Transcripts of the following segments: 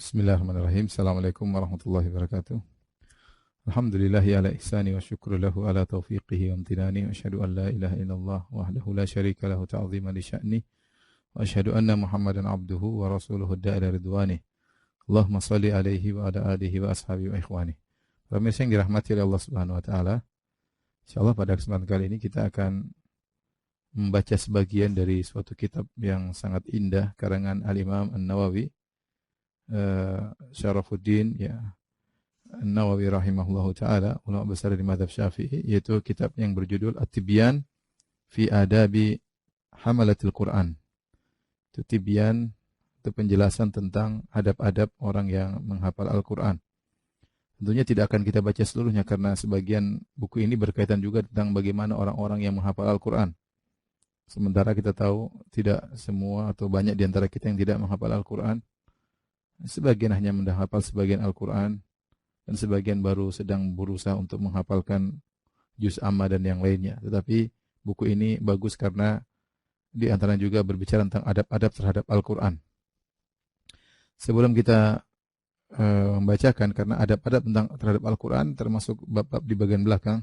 Bismillahirrahmanirrahim. Assalamualaikum warahmatullahi wabarakatuh. Alhamdulillahi ala ihsani wa syukru lahu ala taufiqihi wa amtinani wa asyhadu an la ilaha illallah wahdahu la syarika lahu ta'ziman li sya'ni wa asyhadu anna Muhammadan abduhu wa rasuluhu da'ila ridwani. Allahumma salli alaihi wa ala alihi wa ashabihi wa ikhwani. Pemirsa yang dirahmati oleh Allah Subhanahu wa taala, insyaallah pada kesempatan kali ini kita akan membaca sebagian dari suatu kitab yang sangat indah karangan Al-Imam An-Nawawi Syarafuddin An-Nawawi rahimahullahu taala, ulama besar di mazhab Syafi'i, yaitu kitab yang berjudul At-Tibyan fi Adabi Hamalatil Quran. Itu tibyan, itu penjelasan tentang adab-adab orang yang menghafal Al-Quran. Tentunya tidak akan kita baca seluruhnya karena sebagian buku ini berkaitan juga tentang bagaimana orang-orang yang menghafal Al-Quran. Sementara kita tahu tidak semua atau banyak di antara kita yang tidak menghafal Al-Quran. Sebagian hanya menghafal sebagian Al-Quran, dan sebagian baru sedang berusaha untuk menghafalkan juz amma dan yang lainnya. Tetapi buku ini bagus karena di antaranya juga berbicara tentang adab-adab terhadap Al-Quran. Sebelum kita membacakan, karena adab-adab terhadap Al-Quran termasuk bab-bab di bagian belakang,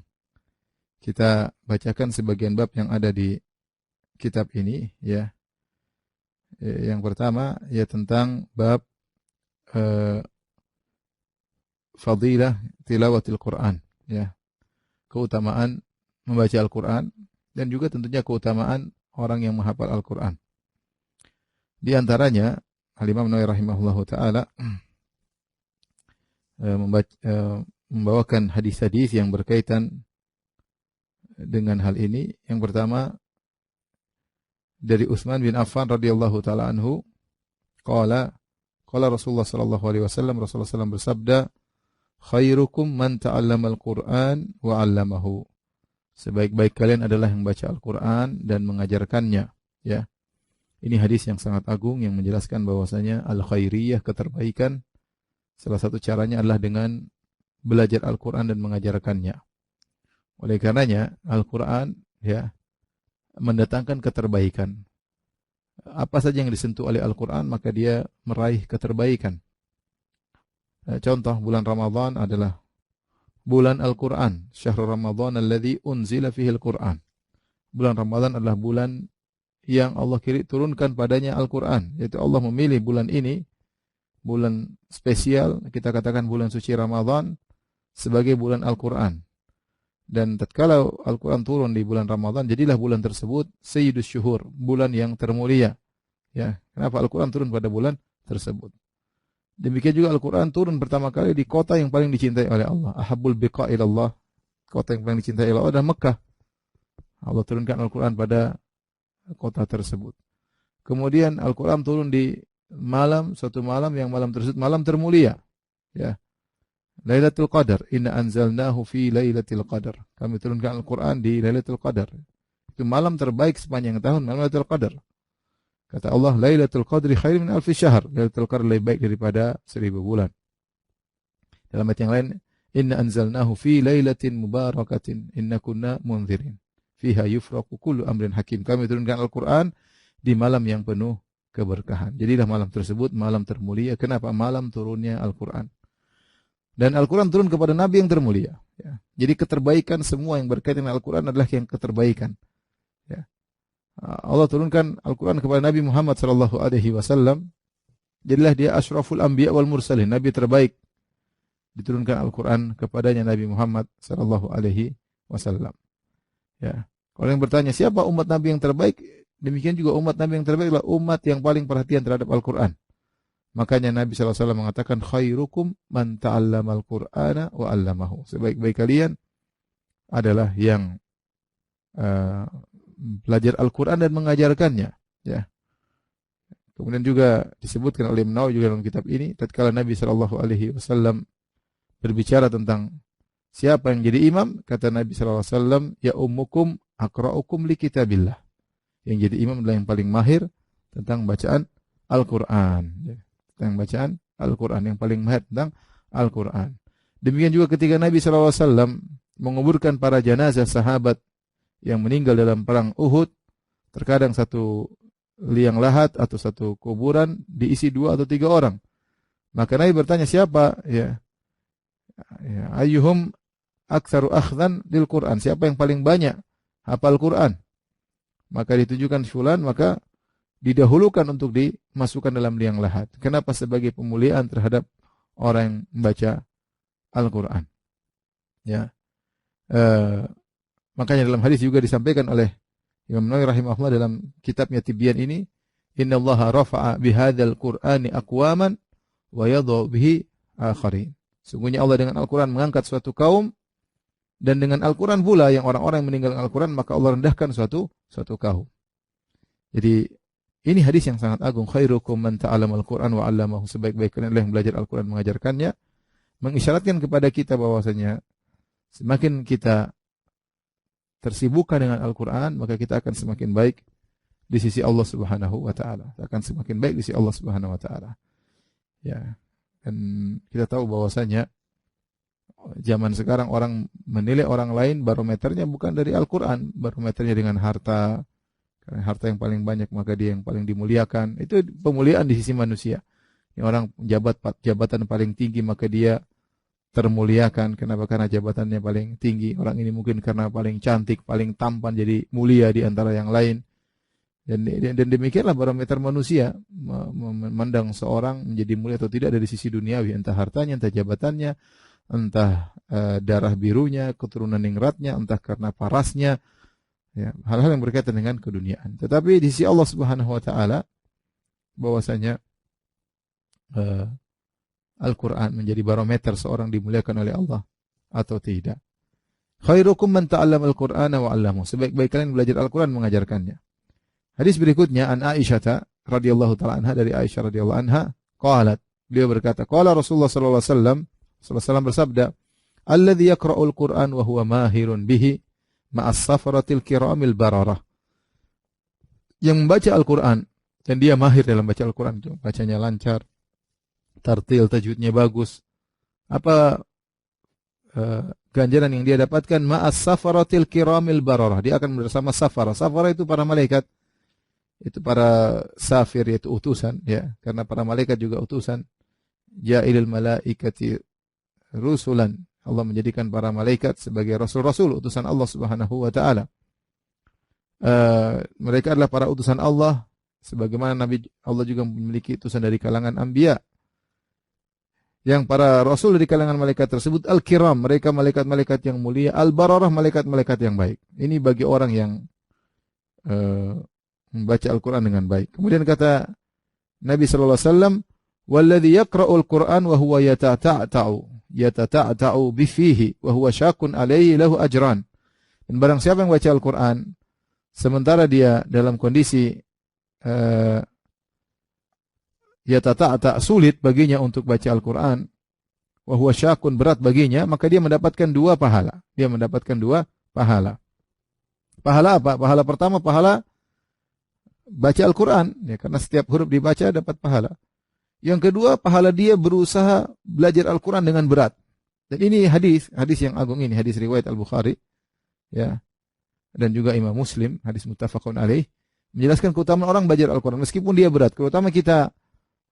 kita bacakan sebagian bab yang ada di kitab ini. Yang pertama tentang bab fadilah tilawatil Quran, keutamaan membaca Al-Quran, dan juga tentunya keutamaan orang yang menghafal Al-Quran. Di antaranya Al-Imam Nawawi rahimahullahu taala membawakan hadis-hadis yang berkaitan dengan hal ini. Yang pertama dari Utsman bin Affan radhiyallahu taala anhu, qala Rasulullah sallallahu alaihi wasallam, Rasulullah sallallahu bersabda, khairukum man ta'allama al-Qur'an wa 'allamahu. Sebaik-baik kalian adalah yang membaca Al-Qur'an dan mengajarkannya. Ini hadis yang sangat agung yang menjelaskan bahwasanya al-khairiyah, keterbaikan, salah satu caranya adalah dengan belajar Al-Qur'an dan mengajarkannya. Oleh karenanya Al-Qur'an mendatangkan keterbaikan. Apa saja yang disentuh oleh Al-Quran maka dia meraih keterbaikan. Contoh, bulan Ramadan adalah bulan Al-Quran. Syahrul Ramadan alladzi unzila fihi Al-Quran. Bulan Ramadan adalah bulan yang Allah turunkan padanya Al-Quran. Yaitu Allah memilih bulan ini, bulan spesial, kita katakan bulan suci Ramadan, sebagai bulan Al-Quran. Dan tatkala Al-Quran turun di bulan Ramadan, jadilah bulan tersebut Sayyidus Syuhur, bulan yang termulia. Kenapa Al-Quran turun pada bulan tersebut? Demikian juga Al-Quran turun pertama kali di kota yang paling dicintai oleh Allah. Ahabbul biqa ilallah, kota yang paling dicintai oleh Allah adalah Mekah. Allah turunkan Al-Quran pada kota tersebut. Kemudian Al-Quran turun di suatu malam yang malam tersebut malam termulia. Lailatul Qadar, inna anzalnahu fi lailatul qadar. Kami turunkan Al-Quran di Lailatul Qadar. Itu malam terbaik sepanjang tahun, malam Lailatul Qadar. Kata Allah, Lailatul Qadri khairum min alfi syahr. Lailatul Qadar lebih baik daripada 1000 bulan. Dalam ayat yang lain, inna anzalnahu fi lailatin mubarakatin, inna kunna munzirin. Fiha yufraqu kullu amrin hakim. Kami turunkan Al-Quran di malam yang penuh keberkahan. Jadilah malam tersebut malam termulia. Kenapa? Malam turunnya Al-Quran. Dan Al-Quran turun kepada Nabi yang termulia. Jadi keterbaikan semua yang berkaitan dengan Al-Quran adalah yang keterbaikan. Allah turunkan Al-Quran kepada Nabi Muhammad sallallahu alaihi wasallam. Jadilah dia asyraful anbiya wal mursalin, Nabi terbaik. Diturunkan Al-Quran kepadanya Nabi Muhammad sallallahu alaihi wasallam. Kalau yang bertanya siapa umat Nabi yang terbaik, demikian juga umat Nabi yang terbaik adalah umat yang paling perhatian terhadap Al-Quran. Makanya Nabi SAW mengatakan khairukum man ta'allama al-Qur'ana wa 'allamahu. Sebaik-baik kalian adalah yang belajar Al-Quran dan mengajarkannya. Kemudian juga disebutkan oleh Imam Nawawi juga dalam kitab ini, tatkala Nabi SAW berbicara tentang siapa yang jadi imam, kata Nabi SAW, ya ummukum aqra'ukum li kitabillah. Yang jadi imam adalah yang paling mahir tentang bacaan Al-Quran. Tentang bacaan Al-Quran, yang paling mahir tentang Al-Quran. Demikian juga ketika Nabi SAW menguburkan para jenazah sahabat yang meninggal dalam perang Uhud, terkadang satu liang lahat atau satu kuburan diisi 2 atau 3 orang. Maka Nabi bertanya, siapa? Ya, ayyuhum aktsaru akhdhan lil Quran? Siapa yang paling banyak hafal Quran? Maka ditujukan fulan, maka didahulukan untuk dimasukkan dalam liang lahat. Kenapa? Sebagai pemuliaan terhadap orang yang membaca Al-Quran. Ya. Makanya dalam hadis juga disampaikan oleh Imam Nawawi rahimahullah dalam kitabnya Tibyan ini, innallaha rafa'a bihadzal Qur'ani aqwaman wa yadh'u bihi akharin. Sungguhnya Allah dengan Al-Quran mengangkat suatu kaum, dan dengan Al-Quran pula yang orang-orang yang meninggalkan Al-Quran, maka Allah rendahkan suatu kaum. Jadi ini hadis yang sangat agung. Khairukum man ta'allama al-Quran wa 'allamahu. Sebaik-baik kalian adalah yang belajar Al-Quran mengajarkannya. Mengisyaratkan kepada kita bahwasanya semakin kita tersibukkan dengan Al-Quran, maka kita akan semakin baik di sisi Allah Subhanahu wa taala. Akan semakin baik di sisi Allah Subhanahu wa taala. Ya. Dan kita tahu bahwasanya zaman sekarang orang menilai orang lain barometernya bukan dari Al-Quran, barometernya dengan harta. Karena harta yang paling banyak maka dia yang paling dimuliakan. Itu pemuliaan di sisi manusia. Yang orang jabatan paling tinggi maka dia termuliakan. Kenapa? Karena jabatannya paling tinggi. Orang ini mungkin karena paling cantik, paling tampan jadi mulia di antara yang lain. Dan demikianlah barometer manusia memandang seorang menjadi mulia atau tidak dari sisi duniawi, entah hartanya, entah jabatannya, entah darah birunya, keturunan ningratnya, entah karena parasnya. Ya, hal-hal yang berkaitan dengan keduniaan. Tetapi di sisi Allah Subhanahu wa taala bahwasanya Al-Qur'an menjadi barometer seorang dimuliakan oleh Allah atau tidak. Khairukum man ta'allama al-Qur'ana wa 'allamahu. Sebaik-baik kalian belajar Al-Qur'an mengajarkannya. Hadis berikutnya an Aisyah radhiyallahu taala anha, dari Aisyah radhiyallahu anha, qalat, beliau berkata, qala Rasulullah sallallahu alaihi wasallam bersabda, alladzi yaqra'ul Qur'an wa huwa mahirun bihi ma'as safaratil kiramil bararah. Yang membaca Al-Quran dan dia mahir dalam baca Al-Quran, itu bacanya lancar, tartil, tajwidnya bagus. Apa ganjaran yang dia dapatkan? Ma'as safaratil kiramil bararah. Dia akan bersama safara. Safara itu para malaikat. Itu para safir, yaitu utusan, ya. Karena para malaikat juga utusan. Ja'ilil malaikati rusulan. Allah menjadikan para malaikat sebagai rasul-rasul, utusan Allah Subhanahu wa taala. Mereka adalah para utusan Allah, sebagaimana Nabi Allah juga memiliki utusan dari kalangan anbiya. Yang para rasul dari kalangan malaikat tersebut al-kiram, mereka malaikat-malaikat yang mulia, al-bararah, malaikat-malaikat yang baik. Ini bagi orang yang membaca Al-Quran dengan baik. Kemudian kata Nabi sallallahu alaihi wasallam, "Walladzi yaqra'ul Qur'an wa huwa yatata'u bifihi wa huwa syakun alaihi lahu ajran." Dan barang siapa yang baca Al-Quran sementara dia dalam kondisi yatata'ta, sulit baginya untuk baca Al-Quran, wa huwa syakun, berat baginya, maka dia mendapatkan dua pahala. Dia mendapatkan dua pahala. Pahala apa? Pahala pertama, pahala baca Al-Quran, ya, karena setiap huruf dibaca dapat pahala. Yang kedua, pahala dia berusaha belajar Al-Quran dengan berat. Dan ini hadis yang agung ini, hadis riwayat Al-Bukhari, ya, dan juga Imam Muslim, hadis muttafaqun alaih, menjelaskan keutamaan orang belajar Al-Quran meskipun dia berat. Terutama kita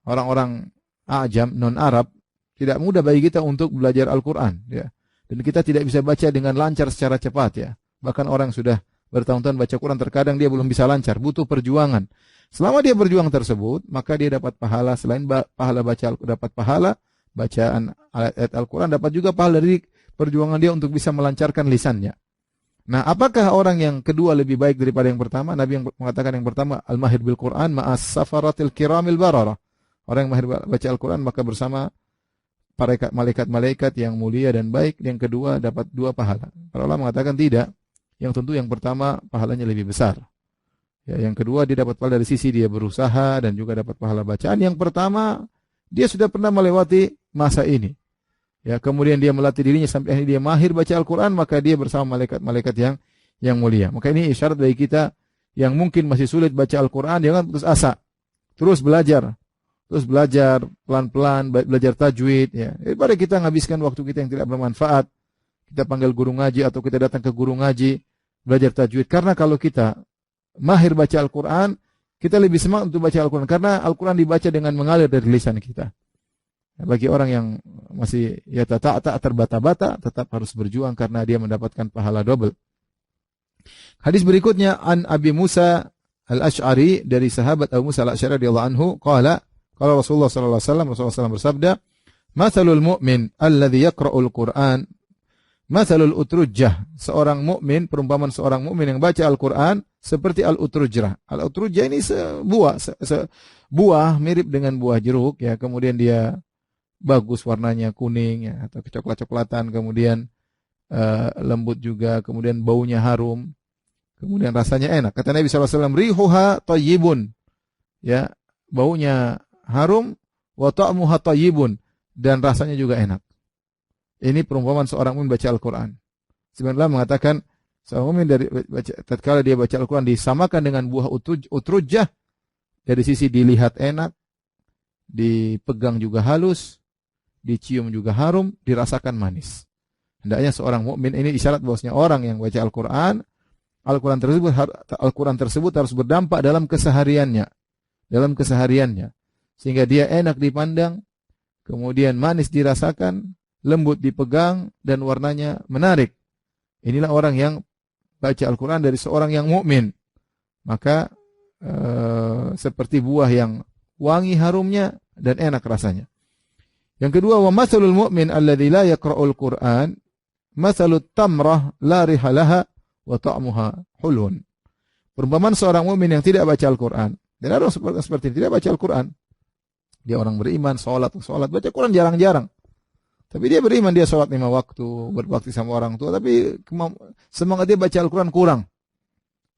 orang-orang ajam, non-Arab, tidak mudah bagi kita untuk belajar Al-Quran, ya. Dan kita tidak bisa baca dengan lancar secara cepat, ya. Bahkan orang sudah bertahun-tahun baca Quran, terkadang dia belum bisa lancar, butuh perjuangan. Selama dia berjuang tersebut, maka dia dapat pahala. Selain pahala baca, dapat pahala bacaan ayat Al-Quran, dapat juga pahala dari perjuangan dia untuk bisa melancarkan lisannya. Nah, apakah orang yang kedua lebih baik daripada yang pertama? Nabi yang mengatakan yang pertama, al-mahir bil Quran ma'as safaratil kiramil bararah. Orang yang mahir baca Al-Quran maka bersama para malaikat-malaikat yang mulia dan baik. Yang kedua dapat dua pahala. Para ulama mengatakan tidak. Yang tentu yang pertama pahalanya lebih besar. Ya, yang kedua dia dapat pahala dari sisi dia berusaha dan juga dapat pahala bacaan. Yang pertama dia sudah pernah melewati masa ini. Ya, kemudian dia melatih dirinya sampai akhirnya dia mahir baca Al-Quran, maka dia bersama malaikat-malaikat yang mulia. Maka ini isyarat bagi kita yang mungkin masih sulit baca Al-Quran, jangan putus asa. Terus belajar pelan-pelan, belajar tajwid, ya. Daripada kita menghabiskan waktu kita yang tidak bermanfaat, kita panggil guru ngaji atau kita datang ke guru ngaji, belajar tajwid. Karena kalau kita mahir baca Al-Quran, kita lebih semangat untuk baca Al-Quran. Karena Al-Quran dibaca dengan mengalir dari lisan kita. Bagi orang yang masih tak terbata-bata, tetap harus berjuang karena dia mendapatkan pahala double. Hadis berikutnya an Abi Musa Al-Asy'ari, dari sahabat Abu Musa Al-Asy'ari radhiyallahu anhu, qala Rasulullah sallallahu alaihi wasallam, Rasulullah SAW bersabda, "Matsalul mu'min alladzi yaqra'ul Qur'an, matsalul utrujjah." Seorang mukmin, perumpamaan seorang mukmin yang baca Al-Qur'an seperti al-utrujjah. Al-utrujjah ini buah mirip dengan buah jeruk ya, kemudian dia bagus warnanya, kuning ya, atau coklat-coklatan, kemudian lembut juga, kemudian baunya harum, kemudian rasanya enak. Kata Nabi SAW, rihuha tayyibun, ya, baunya harum, wa ta'muha tayyibun, dan rasanya juga enak. Ini perumpamaan seorang mukmin baca Al-Quran. Sebenarnya mengatakan seorang mukmin tatkala dia baca Al-Quran disamakan dengan buah utrujjah, dari sisi dilihat enak, dipegang juga halus, dicium juga harum, dirasakan manis. Hendaknya seorang mukmin, ini isyarat bahwasanya orang yang baca Al-Quran tersebut harus berdampak dalam kesehariannya, sehingga dia enak dipandang, kemudian manis dirasakan, lembut dipegang, dan warnanya menarik. Inilah orang yang baca Al-Quran dari seorang yang mukmin. Maka seperti buah yang wangi harumnya dan enak rasanya. Yang kedua, wa matsalul mu'min alladzi la yaqra'ul Qur'an matsalut tamrah la riha laha wa ta'muha hulun. Perumpamaan seorang mukmin yang tidak baca Al-Qur'an. Dan ada orang seperti ini, tidak baca Al-Qur'an. Dia orang beriman, salat, baca Quran jarang-jarang. Tapi dia beriman, dia salat 5 waktu, berbakti sama orang tua, tapi semangat dia baca Al-Qur'an kurang.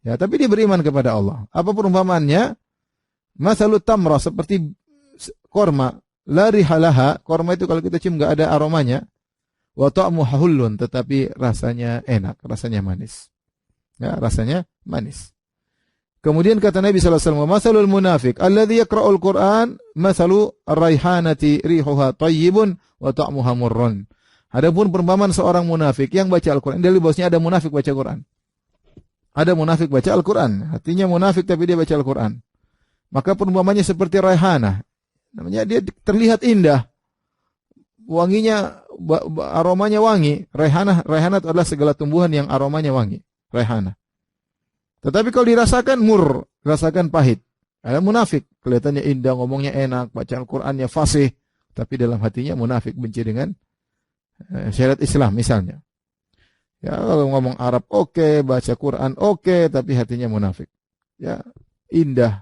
Ya, tapi dia beriman kepada Allah. Apa perumpamaannya? Matsalut tamrah, seperti korma, la riha laha, korma itu kalau kita cium enggak ada aromanya. Wa ta'muha hulun, tetapi rasanya enak, rasanya manis. Ya, rasanya manis. Kemudian kata Nabi sallallahu alaihi wasallam, "Matsalul munafiq alladzi yaqra'ul Qur'an matsalu ar-raihanati rihuha thayyibun wa ta'muha murrun." Adapun perumpamaan seorang munafik yang baca Al-Qur'an, dalil bahwasanya ada munafik baca Quran. Ada munafik baca Al-Qur'an, artinya munafik tapi dia baca Al-Qur'an. Maka perumpamannya seperti raihanah. Namanya dia terlihat indah. Wanginya, aromanya wangi. Raihanah adalah segala tumbuhan yang aromanya wangi. Raihanah. Tetapi kalau dirasakan rasakan pahit. Ada munafik, kelihatannya indah, ngomongnya enak, baca Al-Qur'annya fasih, tapi dalam hatinya munafik, benci dengan syariat Islam misalnya. Ya, kalau ngomong Arab oke, baca Quran oke, tapi hatinya munafik. Ya, indah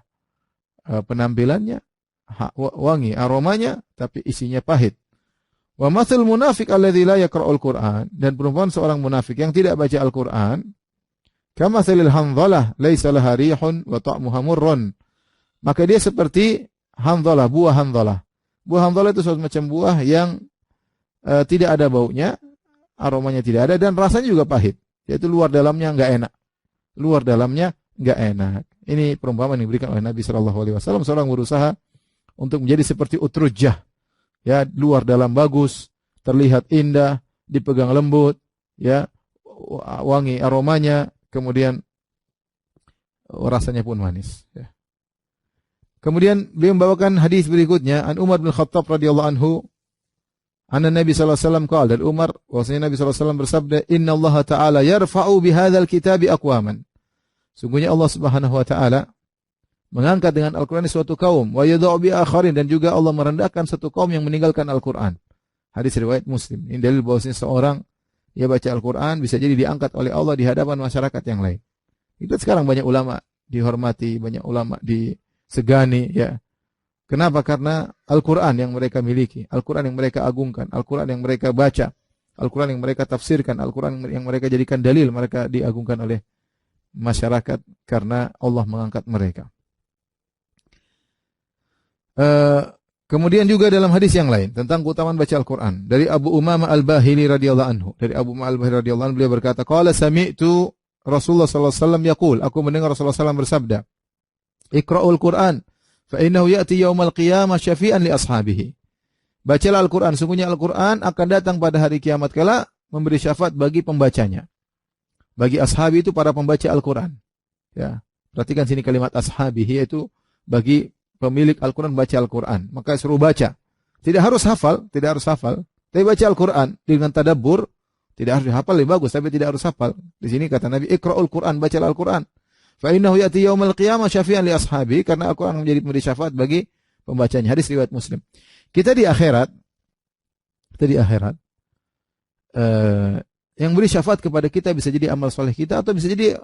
penampilannya, wangi aromanya, tapi isinya pahit. Wa mathal munafik alladzi la yaqra'ul Qur'an, dan perumpamaan seorang munafik yang tidak baca Al-Qur'an, kama salil handhalah laisa laha rihun wa ta'muha murrun. Maka dia seperti handhalah, buah handhalah. Buah handhalah itu suatu macam buah yang tidak ada baunya, aromanya tidak ada, dan rasanya juga pahit. Yaitu luar dalamnya enggak enak. Luar dalamnya enggak enak. Ini perumpamaan yang diberikan oleh Nabi sallallahu alaihi wasallam, seorang berusaha untuk menjadi seperti utrujjah. Ya, luar dalam bagus, terlihat indah, dipegang lembut, ya, wangi aromanya, kemudian rasanya pun manis. Ya. Kemudian beliau membawakan hadis berikutnya, an Umar bin Khattab radhiyallahu anhu, anna Nabi sallallahu alaihi wasallam qala, dari Umar, bahwasanya Nabi sallallahu alaihi wasallam bersabda, "Inna Allah Ta'ala yarfa'u bihadzal kitabi aqwaman." Sungguhnya Allah Subhanahu wa taala mengangkat dengan Al-Qur'an suatu kaum, wa yadh'u bi akharin, dan juga Allah merendahkan satu kaum yang meninggalkan Al-Qur'an. Hadis riwayat Muslim. Ini dalil bahwasanya seorang dia baca Al-Quran bisa jadi diangkat oleh Allah di hadapan masyarakat yang lain. Itu sekarang banyak ulama dihormati, banyak ulama disegani, ya. Kenapa? Karena Al-Quran yang mereka miliki, Al-Quran yang mereka agungkan, Al-Quran yang mereka baca, Al-Quran yang mereka tafsirkan, Al-Quran yang mereka jadikan dalil, mereka diagungkan oleh masyarakat karena Allah mengangkat mereka. Kemudian juga dalam hadis yang lain tentang keutamaan baca Al-Quran, dari Abu Umamah Al-Bahili radhiyallahu anhu, dari Abu Umamah Al-Bahili radhiyallahu anhu, beliau berkata, qala sami'tu Rasulullah sallallahu alaihi wasallam yaqul, aku mendengar Rasulullah sallallahu alaihi wasallam bersabda, Iqra'ul Quran fa innahu ya'ti yaumal qiyamah syafi'an li ashabihi. Bacalah Al-Quran, sungguhnya Al-Quran akan datang pada hari kiamat kala memberi syafaat bagi pembacanya. Bagi ashabi itu para pembaca Al-Quran. Ya, perhatikan sini kalimat ashabihi, yaitu bagi pemilik Al-Quran baca Al-Quran. Maka suruh baca. Tidak harus hafal, tidak harus hafal. Tapi baca Al-Quran dengan tadabbur, tidak harus dihafal, lebih bagus, tapi tidak harus hafal. Di sini kata Nabi, Iqra'ul Quran, bacalah Al-Quran. Fa innahu ya'ti yaumal qiyamah syafi'an li ashabi, karena Al-Quran menjadi pemberi syafaat bagi pembacanya. Hadis riwayat Muslim. Kita di akhirat, yang beri syafaat kepada kita bisa jadi amal soleh kita atau bisa jadi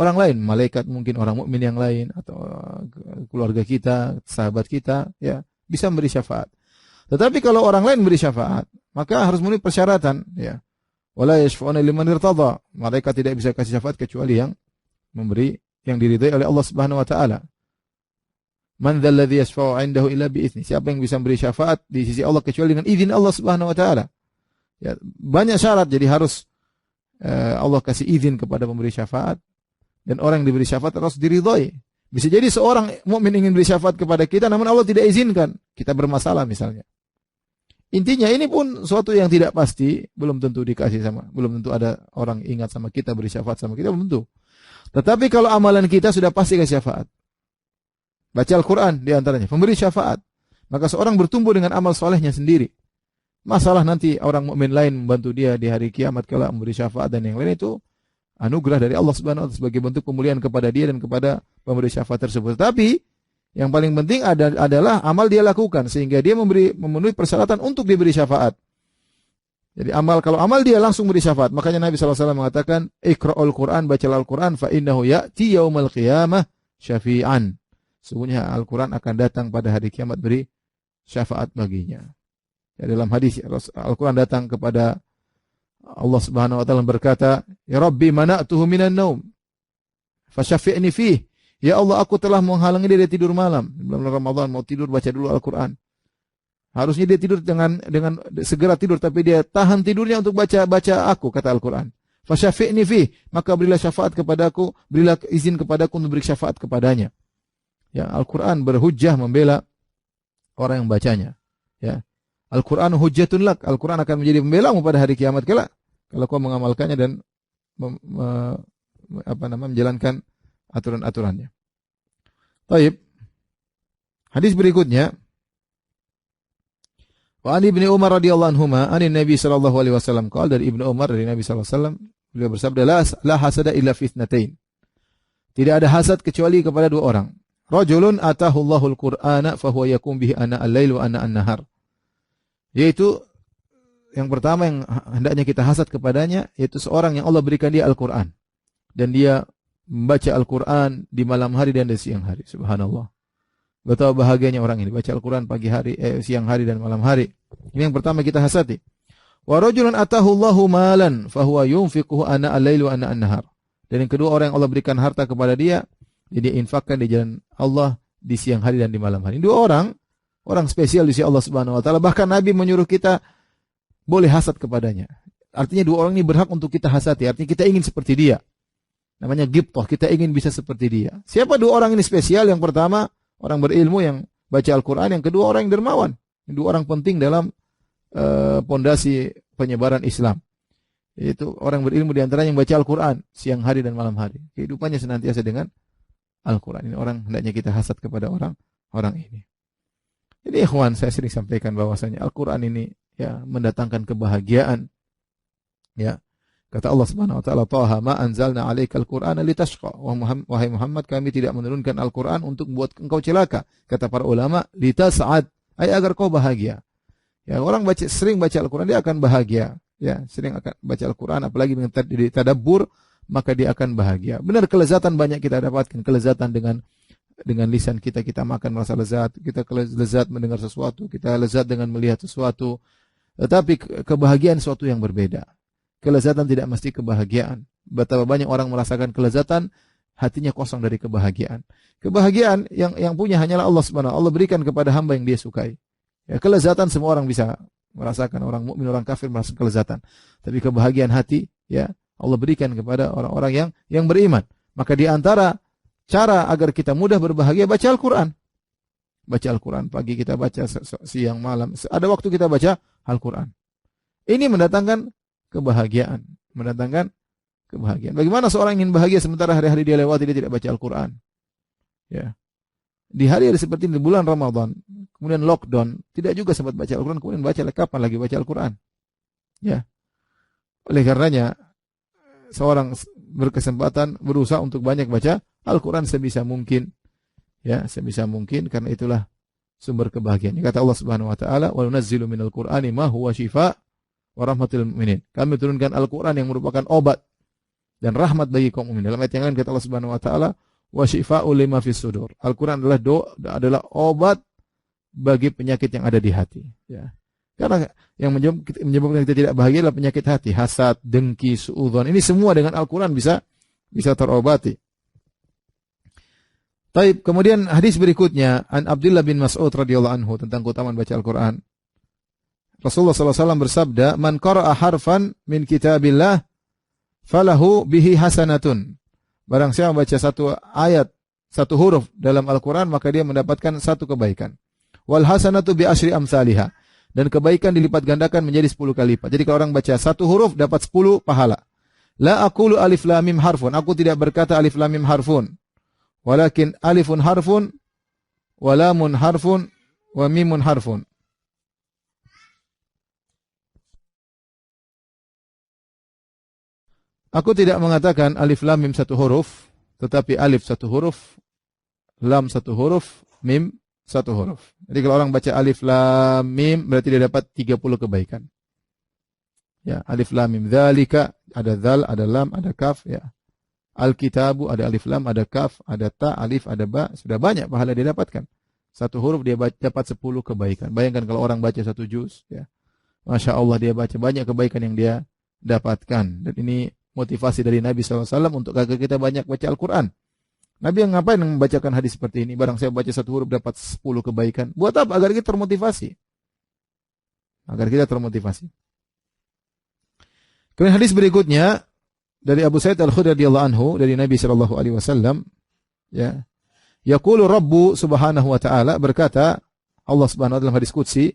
orang lain, malaikat mungkin, orang mukmin yang lain, atau keluarga kita, sahabat kita, ya bisa memberi syafaat. Tetapi kalau orang lain memberi syafaat, maka harus memenuhi persyaratan, ya. Wala yashfa'una liman irtada. Mereka tidak bisa kasih syafaat kecuali yang memberi, yang diridhai oleh Allah Subhanahu wa taala. Man dzal ladzi yashfa'u 'indahu illa bi idznih. Siapa yang bisa memberi syafaat di sisi Allah kecuali dengan izin Allah Subhanahu wa taala. Ya, banyak syarat, jadi harus Allah kasih izin kepada pemberi syafaat, dan orang yang diberi syafaat harus diridhai. Bisa jadi seorang mukmin ingin beri syafaat kepada kita, namun Allah tidak izinkan, kita bermasalah misalnya. Intinya ini pun suatu yang tidak pasti, belum tentu dikasih belum tentu ada orang ingat sama kita, beri syafaat sama kita, belum tentu. Tetapi kalau amalan kita sudah pasti kasih syafaat. Baca Al-Quran diantaranya, pemberi syafaat. Maka seorang bertumbuh dengan amal solehnya sendiri. Masalah nanti orang mukmin lain membantu dia di hari kiamat kala memberi syafaat dan yang lain, itu anugerah dari Allah Subhanahu wa taala sebagai bentuk pemulihan kepada dia dan kepada pemberi syafaat tersebut. Tapi yang paling penting adalah amal dia lakukan sehingga dia memenuhi persyaratan untuk diberi syafaat. Jadi kalau amal dia langsung beri syafaat. Makanya Nabi SAW mengatakan, Iqra'ul Quran, bacalah Al-Quran, fa innahu ya'ti yaumal qiyamah syafi'an. Sungguhnya Al-Quran akan datang pada hari kiamat beri syafaat baginya. Ya, dalam hadis Al-Quran datang kepada Allah Subhanahu wa taala berkata, "Ya Rabbi, mana'tuhu minan naum, fasyafi'ni fih." Ya Allah, aku telah menghalangi dia dari tidur malam. Bulan Ramadan mau tidur, baca dulu Al-Quran. Harusnya dia tidur dengan segera tidur, tapi dia tahan tidurnya untuk baca aku, kata Al-Quran. Fasyafi'ni fih, maka berilah syafaat kepadaku, berilah izin kepadaku untuk beri syafaat kepadanya. Ya, Al-Quran berhujjah membela orang yang bacanya. Ya. Al-Quran hujjatun lak. Al-Quran akan menjadi pembelamu pada hari kiamat kelak kalau kau mengamalkannya dan menjalankan aturan-aturannya. Baik. Hadis berikutnya. Wa an Ibnu Umar radhiyallahu anhuma anin Nabi sallallahu alaihi wasallam qala, dari Ibnu Umar dari Nabi sallallahu alaihi wasallam beliau bersabda, la hasada illa fi itsnatain. Tidak ada hasad kecuali kepada dua orang. Rajulun atahu Allahul Qur'ana fa huwa yakum bihi ana al-lail wa ana an-nahar. Yaitu yang pertama yang hendaknya kita hasad kepadanya, yaitu seorang yang Allah berikan dia Al-Quran. Dan dia membaca Al-Quran di malam hari dan di siang hari. Subhanallah. Betapa bahagianya orang ini. Baca Al-Quran pagi hari, siang hari dan malam hari. Ini yang pertama kita hasati. Wa rajulun atahu Allahu malan fahuwa yunfiquhu ana al-lail wa ana an-nahar. Dan yang kedua, orang yang Allah berikan harta kepada dia, dia infakkan di jalan Allah di siang hari dan di malam hari. Dua orang spesial di sisi Allah Subhanahu wa taala. Bahkan Nabi menyuruh kita boleh hasad kepadanya. Artinya dua orang ini berhak untuk kita hasati. Artinya kita ingin seperti dia. Namanya ghibthah, kita ingin bisa seperti dia. Siapa dua orang ini spesial? Yang pertama, orang berilmu yang baca Al-Quran. Yang kedua, orang yang dermawan. Dua orang penting dalam pondasi penyebaran Islam. Yaitu orang berilmu di antaranya yang baca Al-Quran siang hari dan malam hari. Kehidupannya senantiasa dengan Al-Quran. Ini orang hendaknya kita hasad kepada orang ini. Jadi ikhwan, saya sering sampaikan bahwasanya Al-Quran ini ya mendatangkan kebahagiaan. Ya. Kata Allah Subhanahu wa taala, "Taha ma anzalna 'alaikal Qur'ana litashqa." Wahai Muhammad, kami tidak menurunkan Al-Quran untuk membuat engkau celaka. Kata para ulama, litas'ad, agar kau bahagia. Ya, orang sering baca Al-Quran dia akan bahagia. Ya, sering akan baca Al-Quran apalagi dengan tadabbur, maka dia akan bahagia. Benar, kelezatan banyak kita dapatkan, kelezatan dengan lisan kita makan merasa lezat, kita lezat mendengar sesuatu, kita lezat dengan melihat sesuatu. Tetapi kebahagiaan sesuatu yang berbeda. Kelezatan tidak mesti kebahagiaan. Betapa banyak orang merasakan kelezatan, hatinya kosong dari kebahagiaan. Kebahagiaan yang punya hanyalah Allah Subhanahu wa taala. Allah berikan kepada hamba yang dia sukai. Ya, kelezatan semua orang bisa merasakan, orang mukmin, orang kafir merasakan kelezatan. Tapi kebahagiaan hati, ya, Allah berikan kepada orang-orang yang beriman. Maka di antara cara agar kita mudah berbahagia, baca Al-Quran. Baca Al-Quran. Pagi kita baca, siang, malam. Ada waktu kita baca Al-Quran. Ini mendatangkan kebahagiaan. Bagaimana seorang ingin bahagia sementara hari-hari dia lewati dia tidak baca Al-Quran? Ya. di hari-hari seperti ini, di bulan Ramadan, kemudian lockdown, tidak juga sempat baca Al-Quran, kemudian baca kapan lagi baca Al-Quran? Ya. Oleh karenanya, seorang berkesempatan berusaha untuk banyak baca Al-Quran sebisa mungkin. Ya, sebisa mungkin, karena itulah sumber kebahagiaan. Kata Allah Subhanahu wa taala, "Wa nunazzilu minal Qur'ani ma huwa syifaa wa rahmatul mu'minin." Kami turunkan Al-Quran yang merupakan obat dan rahmat bagi kaum mukminin. Dalam ayat yang lain kata Allah Subhanahu wa taala, "Wa syifaa'u lima fis sudur." Al-Quran adalah obat bagi penyakit yang ada di hati. Ya. Karena yang menyebabkan kita tidak bahagia adalah penyakit hati, hasad, dengki, suudzon. Ini semua dengan Al-Quran bisa terobati. Taib, kemudian hadis berikutnya an Abdullah bin Mas'ud radhiyallahu anhu tentang keutamaan baca Al-Quran. Rasulullah SAW bersabda, "Man qara'a harfan min kitabillah falahu bihi hasanatun." Barang siapa membaca satu ayat, satu huruf dalam Al-Quran, maka dia mendapatkan satu kebaikan. Wal hasanatu bi asyri amsalihha. Dan kebaikan dilipat gandakan menjadi 10 kali lipat. Jadi kalau orang baca satu huruf dapat 10 pahala. La aqulu alif lam mim harfun. Aku tidak berkata alif lam mim harfun. Walakin alifun harfun, wa lamun harfun, wa mimun harfun. Aku tidak mengatakan alif lam mim satu huruf, tetapi alif satu huruf, lam satu huruf, mim satu huruf. Jadi kalau orang baca alif lam mim berarti dia dapat 30 kebaikan. Ya, alif lam mim dzalika, ada dzal, ada lam, ada kaf, ya. Al-kitabu, ada alif lam, ada kaf, ada ta, alif, ada ba, sudah banyak pahala dia dapatkan. Satu huruf dia dapat 10 kebaikan. Bayangkan kalau orang baca satu juz, ya. Masya Allah, dia baca banyak kebaikan yang dia dapatkan. Dan ini motivasi dari Nabi SAW untuk agar kita banyak baca Al-Quran. Nabi yang ngapain membacakan hadis seperti ini? Barang saya baca satu huruf dapat 10 kebaikan. Buat apa? Agar kita termotivasi. Agar kita termotivasi. Kemudian hadis berikutnya dari Abu Sa'id Al-Khudri radhiyallahu anhu dari Nabi sallallahu alaihi wasallam, ya. Yaqulu Rabbu subhanahu wa ta'ala, berkata Allah Subhanahu wa ta'ala dalam hadis qudsi,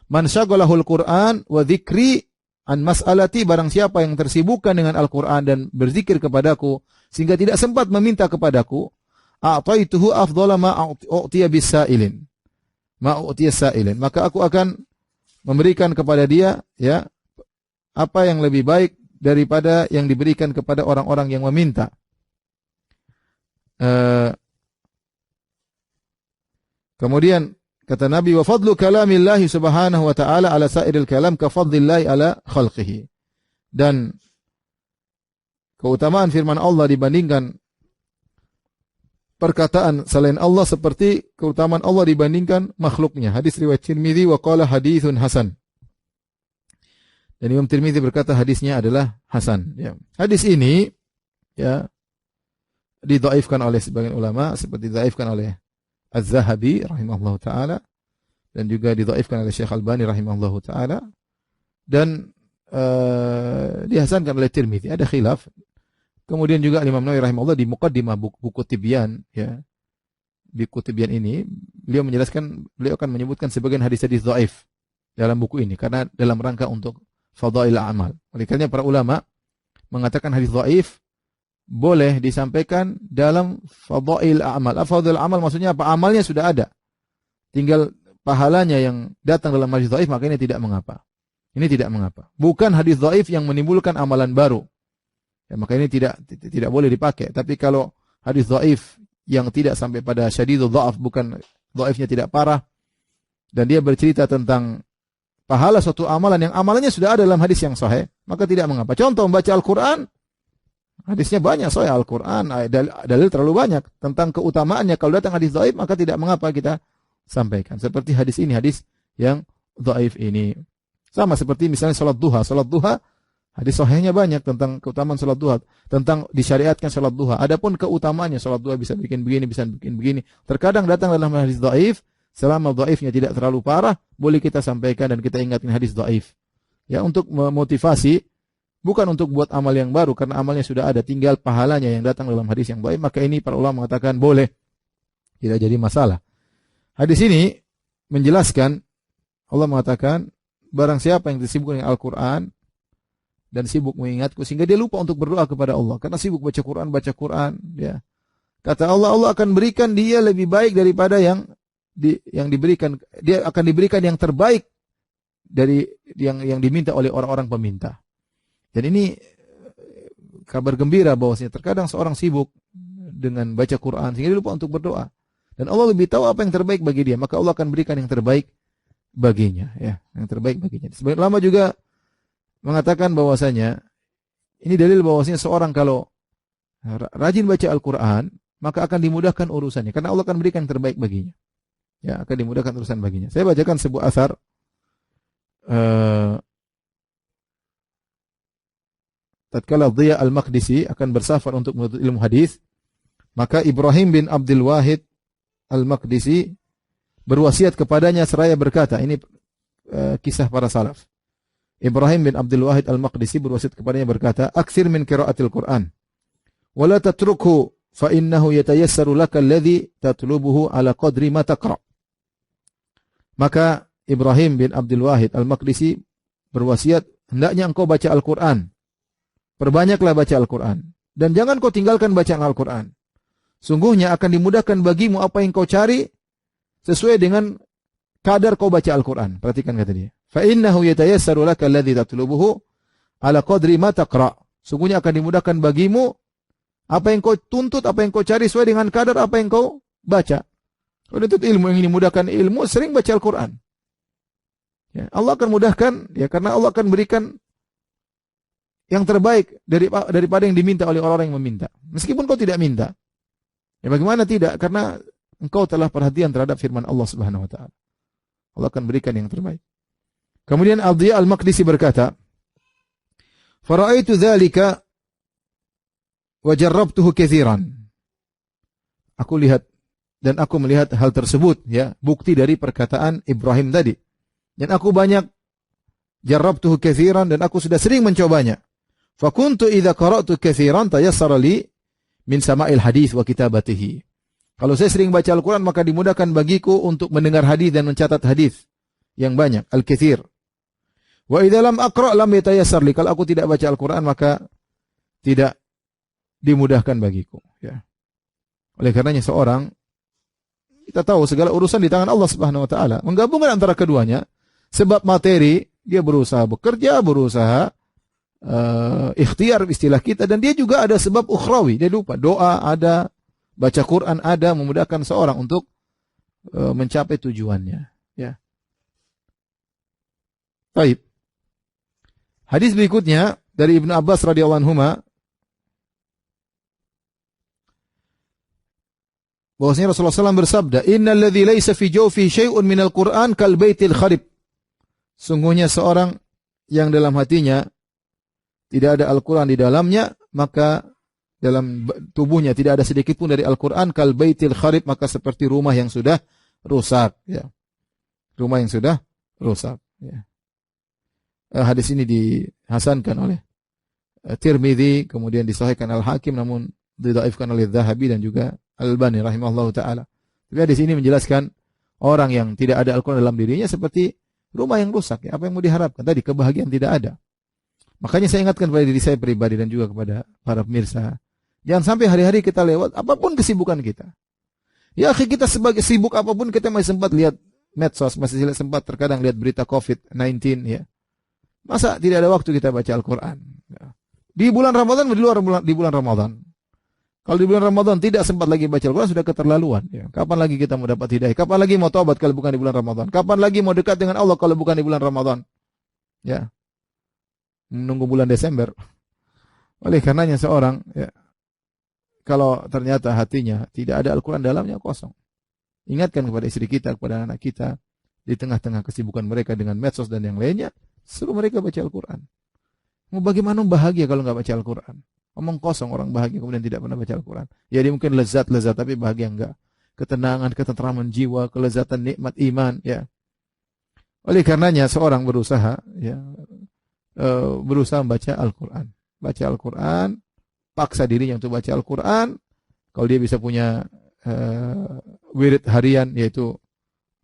"Man syaghalahul Qur'an wa dzikri an mas'alati." Barang siapa yang tersibukkan dengan Al-Qur'an dan berzikir kepadaku sehingga tidak sempat meminta kepadaku, a'taituhu afdhala ma u'tiya bisailin. Ma u'tiya sailin. Maka aku akan memberikan kepada dia, ya, apa yang lebih baik daripada yang diberikan kepada orang-orang yang meminta. Kemudian kata Nabi, "Wa fadlu kalamillahi subhanahu wa ta'ala ala sairil kalam ka fadlillahi ala khalqihi." Dan keutamaan firman Allah dibandingkan perkataan selain Allah seperti keutamaan Allah dibandingkan makhluknya. Hadis riwayat Tirmidzi wa qala haditsun hasan. Dan Imam Tirmidzi berkata hadisnya adalah hasan. Ya. Hadis ini, ya, didhaifkan oleh sebagian ulama, seperti didhaifkan oleh Az-Zahabi rahimahullahu taala, dan juga didhaifkan oleh Syekh Albani rahimahullahu taala, dan dihasankan oleh Tirmidzi. Ada khilaf. Kemudian juga Imam Nawawi rahimahullah di muqaddimah buku Tibyan, ya. Buku Tibyan ini beliau akan menyebutkan sebagian hadis-hadis dhaif dalam buku ini karena dalam rangka untuk fadail amal. Oleh karena para ulama mengatakan hadis dhaif boleh disampaikan dalam fadail amal. Fadail amal maksudnya apa? Amalnya sudah ada. Tinggal pahalanya yang datang dalam hadis dhaif, maka ini tidak mengapa. Ini tidak mengapa. Bukan hadis dhaif yang menimbulkan amalan baru. Ya, maka ini tidak boleh dipakai. Tapi kalau hadis dhaif yang tidak sampai pada syadidul dha'af, bukan dhaifnya tidak parah, dan dia bercerita tentang pahala suatu amalan yang amalannya sudah ada dalam hadis yang sahih, maka tidak mengapa. Contoh membaca Al-Quran, hadisnya banyak sahih Al-Quran, dalil terlalu banyak tentang keutamaannya. Kalau datang hadis dhaif, maka tidak mengapa kita sampaikan. Seperti hadis ini, hadis yang dhaif ini. Sama seperti misalnya salat duha. Salat duha, hadis sahihnya banyak tentang keutamaan salat duha, tentang disyariatkan salat duha. Adapun keutamaannya salat duha bisa bikin begini, bisa bikin begini. Terkadang datang dalam hadis dhaif. Selama dhaifnya tidak terlalu parah, boleh kita sampaikan dan kita ingatkan hadis dhaif. Ya, untuk memotivasi, bukan untuk buat amal yang baru, karena amalnya sudah ada, tinggal pahalanya yang datang dalam hadis yang dhaif. Maka ini para ulama mengatakan boleh, tidak jadi masalah. Hadis ini menjelaskan, Allah mengatakan, barang siapa yang sibuk dengan Al-Quran dan sibuk mengingatku sehingga dia lupa untuk berdoa kepada Allah, karena sibuk baca Quran, ya. Kata Allah, Allah akan berikan dia lebih baik daripada yang diberikan. Dia akan diberikan yang terbaik dari yang diminta oleh orang-orang peminta. Dan ini kabar gembira bahwasanya terkadang seorang sibuk dengan baca Quran sehingga dia lupa untuk berdoa. Dan Allah lebih tahu apa yang terbaik bagi dia, maka Allah akan berikan yang terbaik baginya, ya, yang terbaik baginya. Sebagian ulama juga mengatakan bahwasanya ini dalil bahwasanya seorang kalau rajin baca Al-Quran, maka akan dimudahkan urusannya karena Allah akan berikan yang terbaik baginya. Ya, akan dimudahkan urusan baginya. Saya bacakan sebuah athar tatkala Dhiya Al-Maqdisi akan bersafar untuk menuntut ilmu hadis, maka Ibrahim bin Abdul Wahid Al-Maqdisi berwasiat kepadanya seraya berkata, ini kisah para salaf. Ibrahim bin Abdul Wahid Al-Maqdisi berwasiat kepadanya berkata, "Aktsir min qiraatil Qur'an wa la tatrukhu fa innahu yatayassaru laka alladhi tatlubuhu ala qadri ma taqra." Maka Ibrahim bin Abdul Wahid Al-Maqdisi berwasiat, hendaknya engkau baca Al-Qur'an. Perbanyaklah baca Al-Quran. Dan jangan kau tinggalkan bacaan Al-Quran. Sungguhnya akan dimudahkan bagimu apa yang kau cari sesuai dengan kadar kau baca Al-Quran. Perhatikan kata dia. فَإِنَّهُ يَتَيَسَّرُ لَكَ الَّذِي تَطْلُبُهُ عَلَى قَدْرِ مَا تَقْرَأُ. Sungguhnya akan dimudahkan bagimu apa yang kau tuntut, apa yang kau cari sesuai dengan kadar apa yang kau baca. Kalau tuntut ilmu, yang dimudahkan ilmu, sering baca Al-Quran. Ya, Allah akan mudahkan, ya, karena Allah akan berikan yang terbaik daripada yang diminta oleh orang-orang yang meminta. Meskipun kau tidak minta. Ya bagaimana tidak? Karena engkau telah perhatian terhadap firman Allah Subhanahu wa taala. Allah akan berikan yang terbaik. Kemudian Al-Dhiya Al-Maqdisi berkata, "Fara'aitu dzalika wa jarrabtuhu katsiran." Aku lihat dan aku melihat hal tersebut, ya, bukti dari perkataan Ibrahim tadi. Dan aku banyak jarrabtuhu katsiran, dan aku sudah sering mencobanya. Fakuntu idza qara'tu katsiran tayassara li min sama'il hadis wa kitabatihi. Kalau saya sering baca Al-Quran, maka dimudahkan bagiku untuk mendengar hadis dan mencatat hadis yang banyak, al-katsir. Wa idza lam aqra' lam yatayassar li. Kalau aku tidak baca Al-Quran, maka tidak dimudahkan bagiku, ya. Oleh karenanya seorang, kita tahu segala urusan di tangan Allah Subhanahu wa taala. Menggabungkan antara keduanya, sebab materi dia berusaha bekerja, berusaha ikhtiar istilah kita, dan dia juga ada sebab ukhrawi, dia lupa doa ada, baca Quran ada, memudahkan seorang untuk mencapai tujuannya, ya. Baik. Hadis berikutnya dari Ibnu Abbas radhiyallahu anhuma bahwasanya Rasulullah SAW bersabda, "Innal ladzi laisa fi jawfi syai'un minal Qur'an kal baitil kharib." Sungguhnya seorang yang dalam hatinya tidak ada Al-Quran di dalamnya, maka dalam tubuhnya tidak ada sedikit pun dari Al-Quran, kal baitil kharib, maka seperti rumah yang sudah rusak, ya. Rumah yang sudah rusak, ya. Hadis ini dihasankan oleh Tirmidzi, kemudian disahihkan Al-Hakim, namun didhaifkan oleh Dzahabi dan juga Al-Albani rahimahullahu taala. Tapi hadis ini menjelaskan orang yang tidak ada Al-Quran dalam dirinya seperti rumah yang rusak, ya. Apa yang mau diharapkan? Tadi kebahagiaan tidak ada. Makanya saya ingatkan kepada diri saya pribadi dan juga kepada para pemirsa, jangan sampai hari-hari kita lewat apapun kesibukan kita. Ya, kita sebagai sibuk apapun, kita masih sempat lihat medsos, masih sempat terkadang lihat berita COVID-19, ya. Masa tidak ada waktu kita baca Al-Quran? Ya. Di bulan Ramadan, di bulan Ramadan. Kalau di bulan Ramadan tidak sempat lagi baca Al-Quran, sudah keterlaluan, ya. Kapan lagi kita mau dapat hidayah? Kapan lagi mau taubat kalau bukan di bulan Ramadan? Kapan lagi mau dekat dengan Allah kalau bukan di bulan Ramadan? Ya. Menunggu bulan Desember. Oleh karenanya seorang, ya, kalau ternyata hatinya tidak ada Al-Quran dalamnya, kosong. Ingatkan kepada istri kita, kepada anak kita, di tengah-tengah kesibukan mereka dengan medsos dan yang lainnya, suruh mereka baca Al-Quran. Mau bagaimana bahagia kalau nggak baca Al-Quran? Omong kosong orang bahagia kemudian tidak pernah baca Al-Quran. Ya, dia mungkin lezat, tapi bahagia enggak. Ketenangan, ketentraman jiwa, kelezatan nikmat iman, ya. Oleh karenanya seorang berusaha, ya, berusaha membaca Al-Quran. Baca Al-Quran, paksa dirinya untuk baca Al-Quran. Kalau dia bisa punya wirid harian, yaitu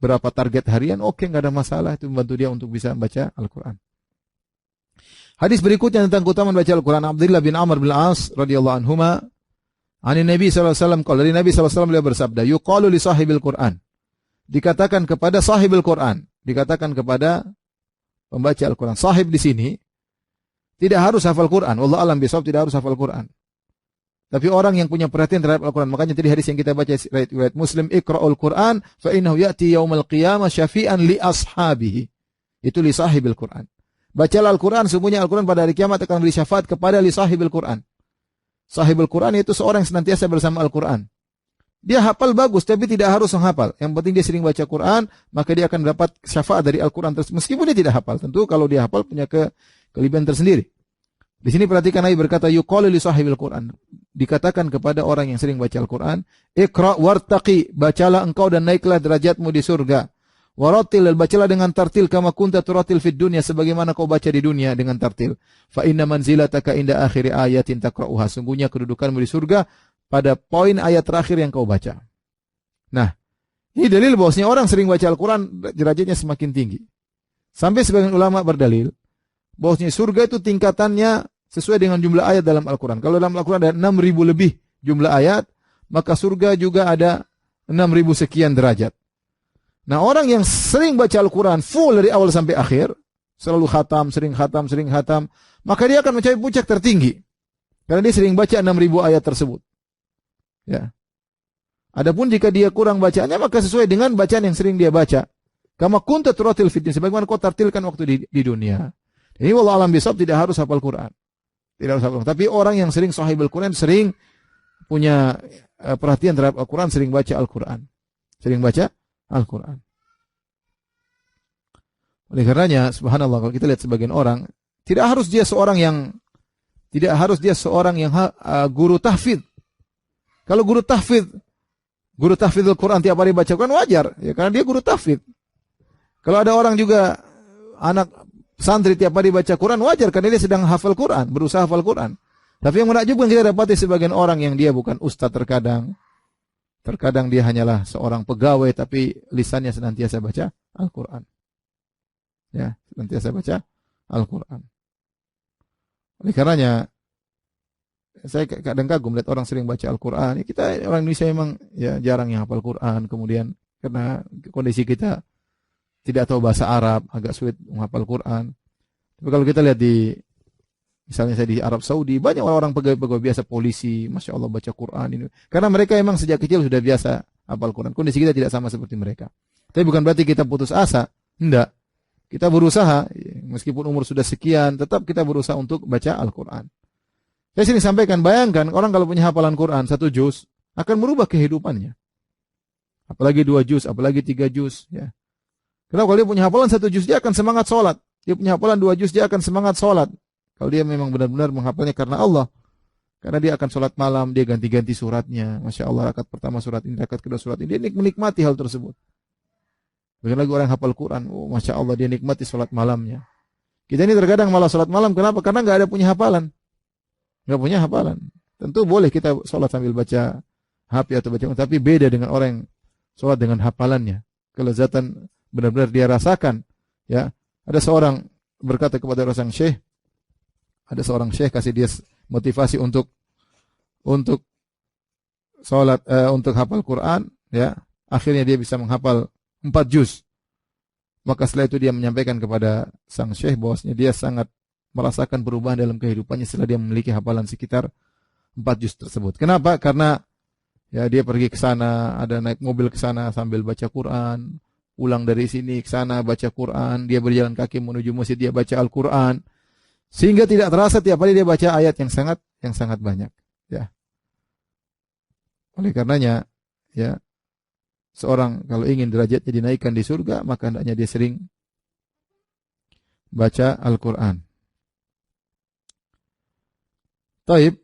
berapa target harian, oke, nggak ada masalah. Itu membantu dia untuk bisa membaca Al-Quran. Hadis berikutnya tentang keutamaan baca Al-Quran. Abdullah bin Amr bin As radhiyallahu anhuma, Ani Nabi sallallahu alaihi wasallam qala, dari Nabi sallallahu alaihi wasallam beliau bersabda, yuqalu li sahibil Qur'an. Dikatakan kepada sahibil Qur'an, dikatakan kepada pembaca Al-Qur'an. Sahib di sini tidak harus hafal Qur'an. Wallahu a'lam bishawab, tidak harus hafal Qur'an. Tapi orang yang punya perhatian terhadap Al-Qur'an. Makanya tadi hadis yang kita baca riwayat Muslim, Iqra'ul Qur'an fa innahu ya'ti yaumal qiyamah syafi'an li ashabihi. Itu li sahibil Qur'an. Bacalah Al-Qur'an, sungguhnya Al-Qur'an pada hari kiamat akan beri syafaat kepada li sahibil Qur'an. Sahibul Quran itu seorang yang senantiasa bersama Al-Quran. Dia hafal bagus, tapi tidak harus menghafal. Yang penting dia sering baca Quran, maka dia akan dapat syafaat dari Al-Quran tersebut. Meskipun dia tidak hafal. Tentu kalau dia hafal punya kelebihan tersendiri. Di sini perhatikan Nabi berkata, yuqalu li sahibil Quran. Dikatakan kepada orang yang sering baca Al-Quran, Iqra' wartaqi, bacalah engkau dan naiklah derajatmu di surga. Waratil, bacalah dengan tartil kama kunta turatil fid dunya, sebagaimana kau baca di dunia dengan tartil. Fa inna manzilataka inda akhiri ayatin taqra'uha, sungguhnya kedudukanmu di surga pada poin ayat terakhir yang kau baca. Nah, ini dalil bahwasanya orang sering baca Al-Qur'an derajatnya semakin tinggi. Sampai sebagian ulama berdalil bahwasanya surga itu tingkatannya sesuai dengan jumlah ayat dalam Al-Qur'an. Kalau dalam Al-Qur'an ada 6.000 lebih jumlah ayat, maka surga juga ada 6.000 sekian derajat. Nah, orang yang sering baca Al-Quran full dari awal sampai akhir, selalu khatam, sering khatam, maka dia akan mencapai puncak tertinggi. Karena dia sering baca 6.000 ayat tersebut. Ya. Adapun jika dia kurang bacaannya, maka sesuai dengan bacaan yang sering dia baca. Kama kunta turatil fid dunya, sebagaimana kau tartilkan waktu di dunia. Ini wallahu alam bishawab, tidak harus hafal Quran. Tidak harus hafal Quran. Tapi orang yang sering sahibul Quran, sering punya perhatian terhadap Al-Quran, sering baca Al-Quran. Sering baca Al-Quran. Oleh karenanya, subhanallah, kalau kita lihat sebagian orang, tidak harus dia seorang yang guru tahfidz. Kalau guru tahfidz Al-Quran tiap hari baca Quran wajar, ya, karena dia guru tahfidz. Kalau ada orang juga anak santri tiap hari baca Quran wajar, karena dia sedang hafal Quran, berusaha hafal Quran. Tapi yang menakjubkan kita dapati sebagian orang yang dia bukan ustaz terkadang dia hanyalah seorang pegawai, tapi lisannya senantiasa baca Al-Quran. Ya, senantiasa baca Al-Quran. Oleh karenanya, saya kadang kagum lihat orang sering baca Al-Quran. Kita orang Indonesia memang ya jarang yang hafal Quran. Kemudian karena kondisi kita tidak tahu bahasa Arab, agak sulit menghafal Quran. Tapi kalau kita lihat misalnya saya di Arab Saudi, banyak orang pegawai biasa, polisi, Masya Allah baca Quran ini. Karena mereka memang sejak kecil sudah biasa hafal Quran. Kondisi kita tidak sama seperti mereka. Tapi bukan berarti kita putus asa. Tidak. Kita berusaha, meskipun umur sudah sekian, tetap kita berusaha untuk baca Al-Quran. Saya sering sampaikan, bayangkan orang kalau punya hafalan Quran 1 juz, akan merubah kehidupannya. Apalagi 2 juz, apalagi 3 juz. Ya. Kenapa? Kalau dia punya hafalan 1 juz, dia akan semangat sholat. Dia punya hafalan 2 juz, dia akan semangat sholat. Kalau dia memang benar-benar menghafalnya karena Allah. Karena dia akan sholat malam, dia ganti-ganti suratnya. Masya Allah, rakaat pertama surat ini, rakaat kedua surat ini. Dia menikmati hal tersebut. Bagaimana lagi orang hafal Quran. Oh, Masya Allah, dia nikmati sholat malamnya. Kita ini terkadang malah sholat malam. Kenapa? Karena nggak ada punya hafalan. Nggak punya hafalan. Tentu boleh kita sholat sambil baca HP atau baca. Tapi beda dengan orang yang sholat dengan hafalannya. Kelezatan benar-benar dia rasakan. Ya, ada seorang berkata kepada orang syekh, ada seorang syekh kasih dia motivasi untuk sholat, untuk hafal Quran, ya. Akhirnya dia bisa menghafal 4 juz. Maka setelah itu dia menyampaikan kepada sang syekh bahwasanya dia sangat merasakan perubahan dalam kehidupannya setelah dia memiliki hafalan sekitar 4 juz tersebut. Kenapa? Karena ya dia pergi ke sana, ada naik mobil ke sana sambil baca Quran, pulang dari sini ke sana baca Quran, dia berjalan kaki menuju masjid, dia baca Al-Quran. Sehingga tidak terasa tiap hari dia baca ayat yang sangat banyak, ya. Oleh karenanya, ya, seorang kalau ingin derajatnya dinaikkan di surga, maka hendaknya dia sering baca Al-Quran. Taib.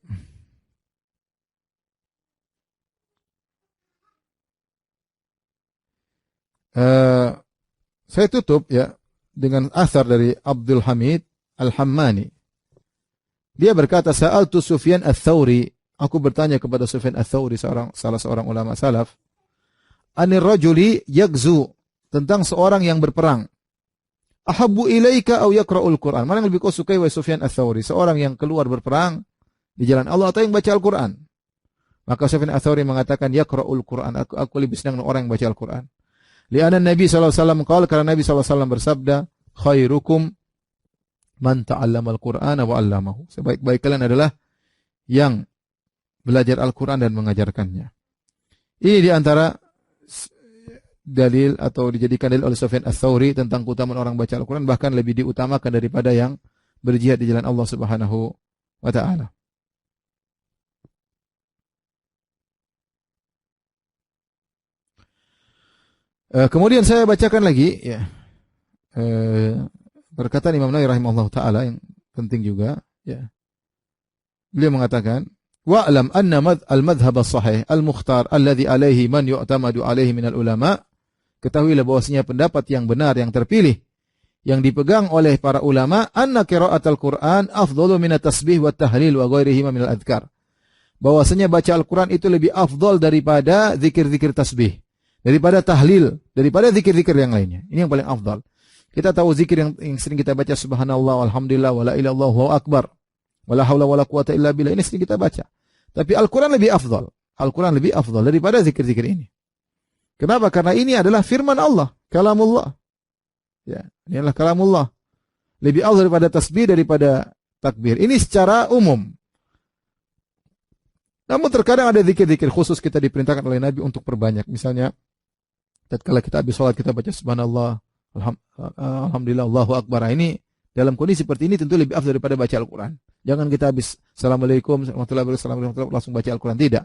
Saya tutup ya dengan asar dari Abdul Hamid Al-Hammani. Dia berkata, Sa'altu Sufyan Ats-Tsauri, aku bertanya kepada Sufyan Ats-Tsauri, salah seorang ulama salaf, anir rajuli yagzu, tentang seorang yang berperang. Ahabbu ilaika aw yaqra'ul Qur'an? Mana yang lebih kau sukai wahai Sufyan Ats-Tsauri? Seorang yang keluar berperang di jalan Allah atau yang baca Al-Qur'an? Maka Sufyan Ats-Tsauri mengatakan yaqra'ul Qur'an, aku lebih senang orang yang baca Al-Qur'an. Li'anna Nabi sallallahu alaihi wasallam qala, karena Nabi sallallahu alaihi wasallam bersabda, khairukum man ta'allama al-Qur'ana wa 'allamahu. Sebaik-baik kalian adalah yang belajar Al-Qur'an dan mengajarkannya. Ini di antara dalil atau dijadikan dalil oleh Sufyan Ats-Tsauri tentang keutamaan orang baca Al-Qur'an, bahkan lebih diutamakan daripada yang berjihad di jalan Allah Subhanahu wa taala. Kemudian saya bacakan lagi ya. Perkataan Imam Nawawi rahimahullah taala yang penting juga ya. Beliau mengatakan, wa'lam anna al-madhhab as-sahih al-mukhtar alladhi alayhi man yu'tamadu alayhi minal ulama. Ketahuilah bahwasanya pendapat yang benar yang terpilih yang dipegang oleh para ulama, anna qira'atul Qur'an afdalu min at-tasbih wa tahlil wa ghairihi min al-adhkar. Bahwasanya baca Al-Qur'an itu lebih afdal daripada zikir-zikir tasbih, daripada tahlil, daripada zikir-zikir yang lainnya. Ini yang paling afdal. Kita tahu zikir yang sering kita baca, subhanallah, walhamdulillah, wala ilaha illallah, wallahu akbar, wala haula wala quwata illa billah. Ini sering kita baca. Tapi Al-Quran lebih afdal. Al-Quran lebih afdal daripada zikir-zikir ini. Kenapa? Karena ini adalah firman Allah, kalamullah. Ya, ini adalah kalamullah. Lebih afdal daripada tasbih, daripada takbir. Ini secara umum. Namun terkadang ada zikir-zikir khusus kita diperintahkan oleh Nabi untuk perbanyak. Misalnya, tatkala kita habis sholat kita baca subhanallah, alhamdulillah, Allahu akbar. Ini dalam kondisi seperti ini tentu lebih afdal daripada baca Al-Quran. Jangan kita habis assalamualaikum warahmatullahi wabarakatuh langsung baca Al-Quran, tidak.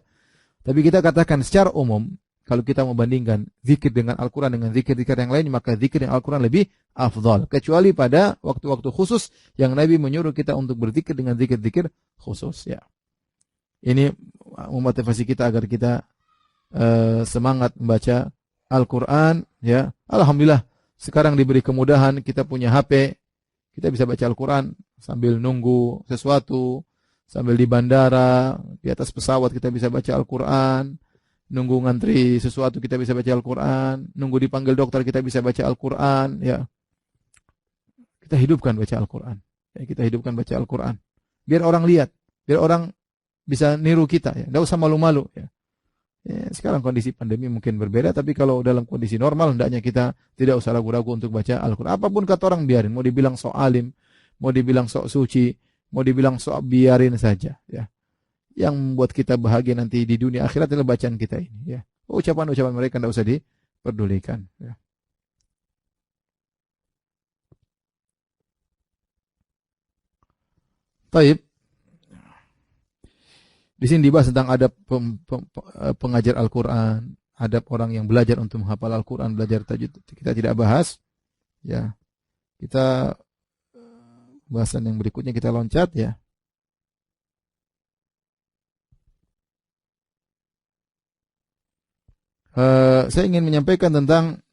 Tapi kita katakan secara umum, kalau kita membandingkan zikir dengan Al-Quran dengan zikir-zikir yang lain, maka zikir yang Al-Quran lebih afdal. Kecuali pada waktu-waktu khusus yang Nabi menyuruh kita untuk berzikir dengan zikir-zikir khusus. Ya. Ini memotivasi kita agar kita semangat membaca Al-Quran. Ya. Alhamdulillah sekarang diberi kemudahan, kita punya HP, kita bisa baca Al-Quran sambil nunggu sesuatu, sambil di bandara, di atas pesawat kita bisa baca Al-Quran, nunggu ngantri sesuatu kita bisa baca Al-Quran, nunggu dipanggil dokter kita bisa baca Al-Quran. Ya. Kita hidupkan baca Al-Quran. Ya, kita hidupkan baca Al-Quran. Biar orang lihat, biar orang bisa niru kita. Ya. Tidak usah malu-malu. Ya. Ya, sekarang kondisi pandemi mungkin berbeda, tapi kalau dalam kondisi normal, hendaknya kita tidak usah ragu-ragu untuk baca Al-Quran. Apapun kata orang biarin, mau dibilang sok alim, mau dibilang sok suci, mau dibilang sok, biarin saja. Ya. Yang membuat kita bahagia nanti di dunia akhirat adalah bacaan kita ini. Ya. Ucapan-ucapan mereka tidak usah diperdulikan. Ya. Taib. Di sini dibahas tentang adab pengajar Al-Quran, adab orang yang belajar untuk menghafal Al-Quran, belajar tajwid. Kita tidak bahas. Ya, kita bahasan yang berikutnya kita loncat ya. Saya ingin menyampaikan tentang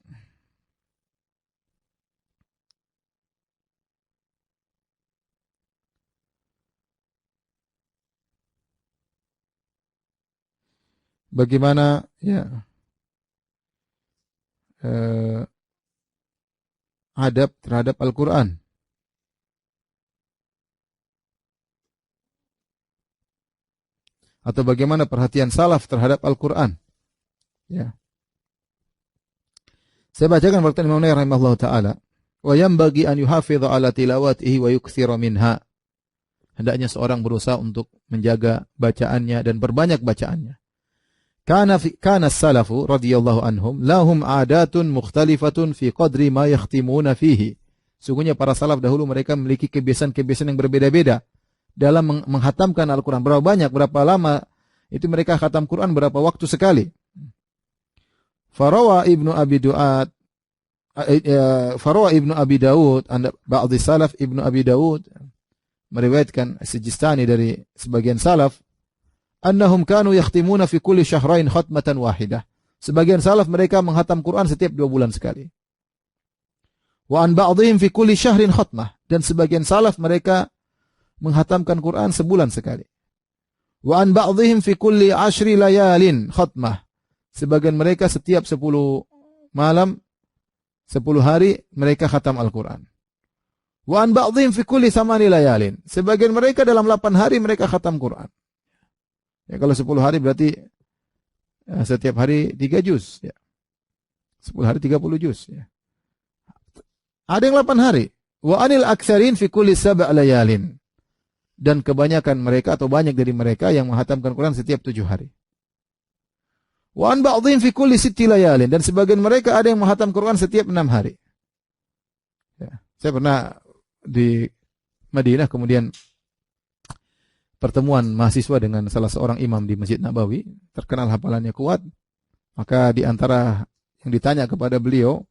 bagaimana ya adab terhadap Al-Quran. Atau bagaimana perhatian salaf terhadap Al-Quran. Ya. Saya bacakan perkataan Imam Nawawi rahimahullah ta'ala. Wa yanbaghi an yuhafidha ala tilawatihi wa yukthira minha. Hendaknya seorang berusaha untuk menjaga bacaannya dan berbanyak bacaannya. Kana as-salafu radhiyallahu anhum lahum adatun mukhtalifatun fi qadri ma yakhtimuna fihi. Sungguhnya para salaf dahulu mereka memiliki kebiasaan-kebiasaan yang berbeda-beda dalam menghatamkan Al-Quran. Berapa banyak, berapa lama itu mereka khatam Quran, berapa waktu sekali. Farawa Ibnu Abi Daud, ba'dhi salaf Ibnu Abi Daud meriwayatkan Sijistani dari sebagian salaf, annahum kanu yakhtimuna fi kulli syahrain khatmatan wahidah. Sebagian salaf mereka menghatam Quran setiap 2 bulan sekali. Wa an ba'dihim fi kulli syahrin khatmah, dan sebagian salaf mereka menghatamkan Quran sebulan sekali. Wa an ba'dihim fi kulli 10 layalin khatmah. Sebagian mereka setiap 10 malam, 10 hari mereka khatam Al-Quran. Wa an ba'dihim fi kulli 8 layalin. Sebagian mereka dalam 8 hari mereka khatam Quran. Ya, kalau 10 hari berarti setiap hari 3 juz. Ya. 10 hari 30 juz. Ya. Ada yang 8 hari. Wa anil aktsarin fi kulli sab' layalin. Dan kebanyakan mereka atau banyak dari mereka yang menghatamkan Quran setiap 7 hari. Wa an ba'dhim fi kulli 6 layalin. Dan sebagian mereka ada yang menghatam Quran setiap 6 hari. Ya. Saya pernah di Madinah, kemudian pertemuan mahasiswa dengan salah seorang imam di Masjid Nabawi, terkenal hafalannya kuat. Maka di antara yang ditanya kepada beliau,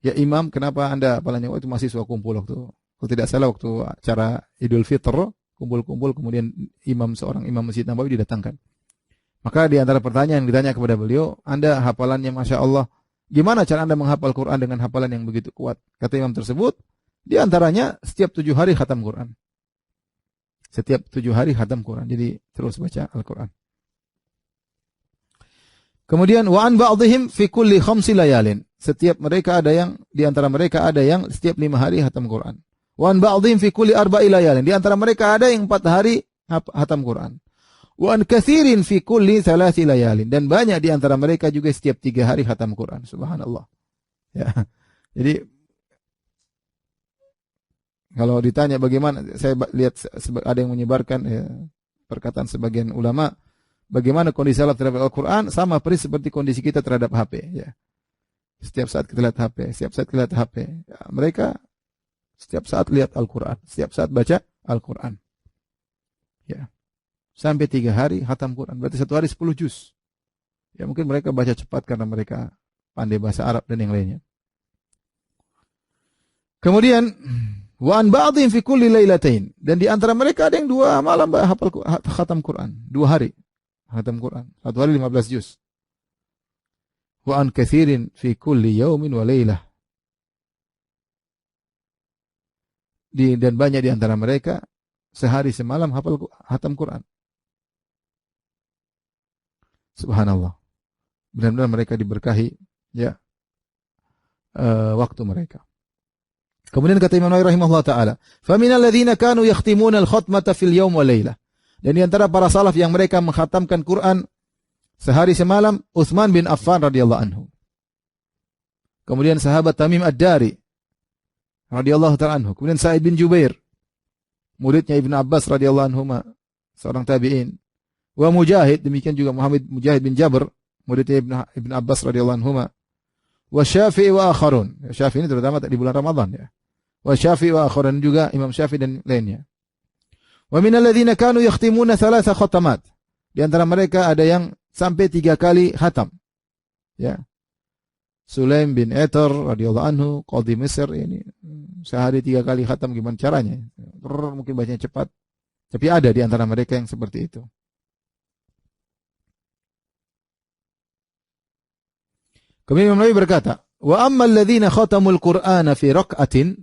ya imam, kenapa Anda hafalannya kuat? Itu mahasiswa kumpul waktu, kalau tidak salah waktu acara Idul Fitr, kumpul-kumpul, kemudian seorang imam Masjid Nabawi didatangkan. Maka di antara pertanyaan yang ditanya kepada beliau, Anda hafalannya Masya Allah, gimana cara Anda menghafal Quran dengan hafalan yang begitu kuat? Kata imam tersebut, di antaranya setiap 7 hari khatam Quran. Setiap 7 hari khatam Quran. Jadi terus baca Al-Quran. Kemudian wa an ba'dihim fi kulli 5 layalin. Setiap mereka ada yang, di antara mereka ada yang setiap 5 hari khatam Quran. Wa an ba'dihim fi kulli 4 layalin. Di antara mereka ada yang 4 hari khatam Quran. Wa an katsirin fi kulli 3 layalin. Dan banyak di antara mereka juga setiap 3 hari khatam Quran. Subhanallah. Ya. Jadi kalau ditanya bagaimana, saya lihat ada yang menyebarkan perkataan sebagian ulama, bagaimana kondisi salaf terhadap Al-Quran, sama persis seperti kondisi kita terhadap HP. Ya. Setiap saat kita lihat HP, setiap saat kita lihat HP. Ya, mereka setiap saat lihat Al-Quran, setiap saat baca Al-Quran. Ya. Sampai 3 hari khatam Quran, berarti 1 hari 10 juz. Ya, mungkin mereka baca cepat karena mereka pandai bahasa Arab dan yang lainnya. Kemudian wa an ba'dhin fi kulli lailatain, dan di antara mereka ada yang 2 malam hafal khatam Quran, 2 hari khatam Quran, 1 hari 15 juz. Wa an katsirin fi kulli yaumin wa lailah, dan banyak di antara mereka sehari semalam hafal khatam Quran. Subhanallah. Benar-benar mereka diberkahi ya waktu mereka. Kemudian kata Imam Nawawi rahimahullah taala, "Fa minal ladzina kanu yakhtimuna al-khatmata fil yaum wa lailah." Dan di antara para salaf yang mereka mengkhatamkan Quran sehari semalam, Utsman bin Affan radhiyallahu anhu. Kemudian sahabat Tamim Ad-Dari radhiyallahu taala anhu. Kemudian Sa'id bin Jubair, muridnya Ibnu Abbas radhiyallahu anhuma, seorang tabi'in. Wa Mujahid, demikian juga Muhammad Mujahid bin Jabr, muridnya Ibnu Abbas radhiyallahu anhuma. Wa Syafi'i wa akharun. Syafi'i ini terutama di bulan Ramadan ya. Wa Syafi'i wa akharun, juga Imam Syafi'i dan lainnya. Wa minal ladzina kanu yakhtimuna 3 khatamat. Di antara mereka ada yang sampai 3 kali khatam. Ya. Sulaim bin Etar radhiyallahu anhu, qadhi Mesir, ini sehari 3 kali khatam, gimana caranya? Mungkin bacanya cepat. Tapi ada di antara mereka yang seperti itu. Kemudian Imam Nawawi berkata, "Wa ammal ladzina khatamul Qur'ana fi rak'atin."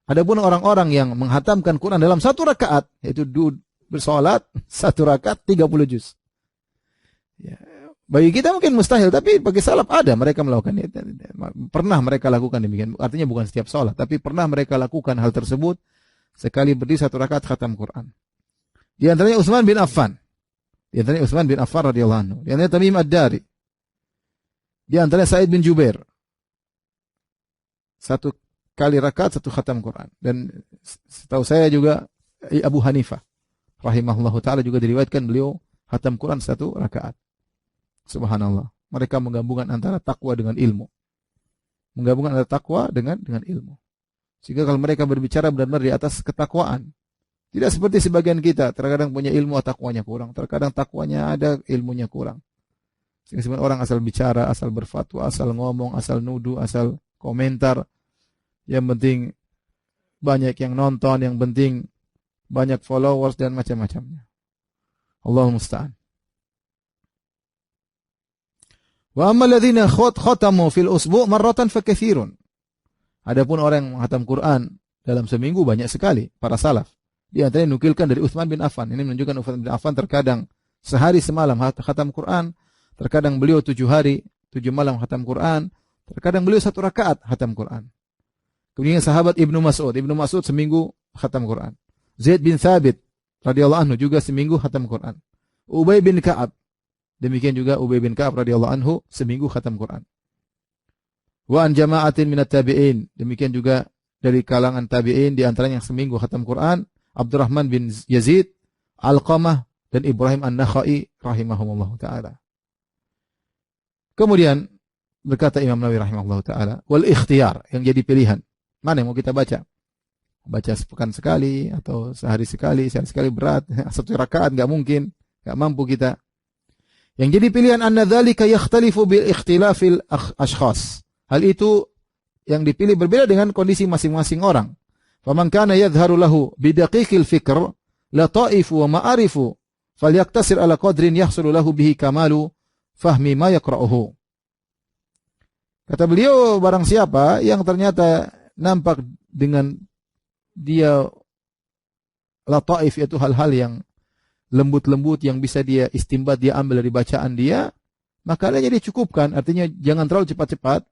Adapun orang-orang yang menghatamkan Quran dalam 1 rakaat, yaitu bersolat 1 rakaat 30 juz. Ya, bagi kita mungkin mustahil, tapi bagi salaf ada, mereka melakukan itu. Pernah mereka lakukan demikian. Artinya bukan setiap salat, tapi pernah mereka lakukan hal tersebut sekali berdiri 1 rakaat khatam Quran. Di antaranya Utsman bin Affan. Di antaranya Utsman bin Affan radhiyallahu anhu. Di antaranya Tamim Ad-Dari. Di antaranya Sa'id bin Jubair. 1 kali rakaat 1 khatam Quran. Dan setahu saya juga Abu Hanifah rahimahullahu taala juga diriwayatkan beliau khatam Quran 1 rakaat. Subhanallah. Mereka menggabungkan antara takwa dengan ilmu. Menggabungkan antara takwa dengan ilmu. Sehingga kalau mereka berbicara benar-benar di atas ketakwaan. Tidak seperti sebagian kita, terkadang punya ilmu takwanya kurang, terkadang takwanya ada, ilmunya kurang. Sehingga sebenarnya orang asal bicara, asal berfatwa, asal ngomong, asal nuduh, asal komentar. Yang penting banyak yang nonton, yang penting banyak followers dan macam-macamnya. Allahul musta'an. Wa amma alladhina khatamu fil usbu' marratan fa katsirun. Adapun orang yang menghatam Quran dalam seminggu banyak sekali para salaf. Di antaranya nukilkan dari Utsman bin Affan. Ini menunjukkan Utsman bin Affan terkadang sehari semalam khatam Quran, terkadang beliau 7 hari, 7 malam khatam Quran, terkadang beliau 1 rakaat khatam Quran. Kemudian sahabat Ibnu Mas'ud. Ibnu Mas'ud seminggu khatam Quran. Zaid bin Thabit radhiyallahu anhu juga seminggu khatam Quran. Ubay bin Ka'ab. Demikian juga Ubay bin Ka'ab radhiyallahu anhu seminggu khatam Quran. Wa an jama'atin minat tabi'in. Demikian juga dari kalangan tabi'in di antaranya yang seminggu khatam Quran, Abdurrahman bin Yazid, Alqamah dan Ibrahim An-Nakhai rahimahumullah taala. Kemudian berkata Imam Nawawi rahimahullah taala, wal ikhtiyar, yang jadi pilihan. Mana yang mau kita baca? Baca sepekan sekali atau sehari sekali berat, satu rakaat enggak mungkin, enggak mampu kita. Yang jadi pilihan anna dzalika yakhtalifu bil ikhtilafil ashkhas. Hal itu yang dipilih berbeda dengan kondisi masing-masing orang. Faman kana yadhharu lahu bidaqiqil fikr la ta'ifu wa ma'arifu falyaktasir ala qadrin yahsulu lahu bihi kamalu fahmi ma yaqra'uhu. Kata beliau, barang siapa yang ternyata nampak dengan dia lataif, yaitu hal-hal yang lembut-lembut yang bisa dia istimbat, dia ambil dari bacaan dia, maka dia dicukupkan. Artinya jangan terlalu cepat-cepat.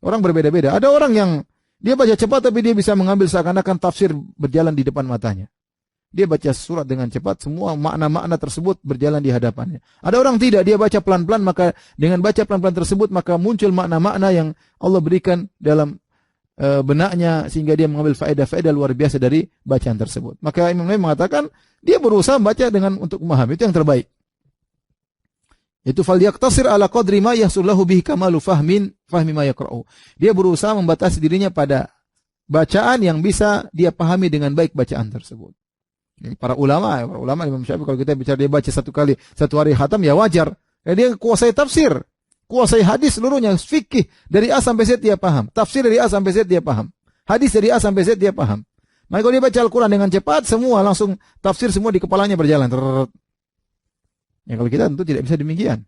Orang berbeda-beda. Ada orang yang dia baca cepat tapi dia bisa mengambil seakan-akan tafsir berjalan di depan matanya. Dia baca surat dengan cepat, semua makna-makna tersebut berjalan di hadapannya. Ada orang tidak, dia baca pelan-pelan, maka dengan baca pelan-pelan tersebut maka muncul makna-makna yang Allah berikan dalam benaknya sehingga dia mengambil faedah-faedah luar biasa dari bacaan tersebut. Maka Imam Nawawi mengatakan dia berusaha membaca dengan untuk memahami, itu yang terbaik. Itu falyaktasir ala qadri ma yahsullahu bihi kamalu fahmi ma yaqra'u. Dia berusaha membatasi dirinya pada bacaan yang bisa dia pahami dengan baik bacaan tersebut. Jadi para ulama Imam Syafi'i kalau kita bicara dia baca satu hari khatam ya wajar. Dia kuasai tafsir, kuasai hadis seluruhnya, fikih dari A sampai Z dia paham, tafsir dari A sampai Z dia paham, hadis dari A sampai Z dia paham. Maka kalau dia baca Al-Quran dengan cepat, semua langsung tafsir semua di kepalanya berjalan. Ya kalau kita tentu tidak bisa demikian.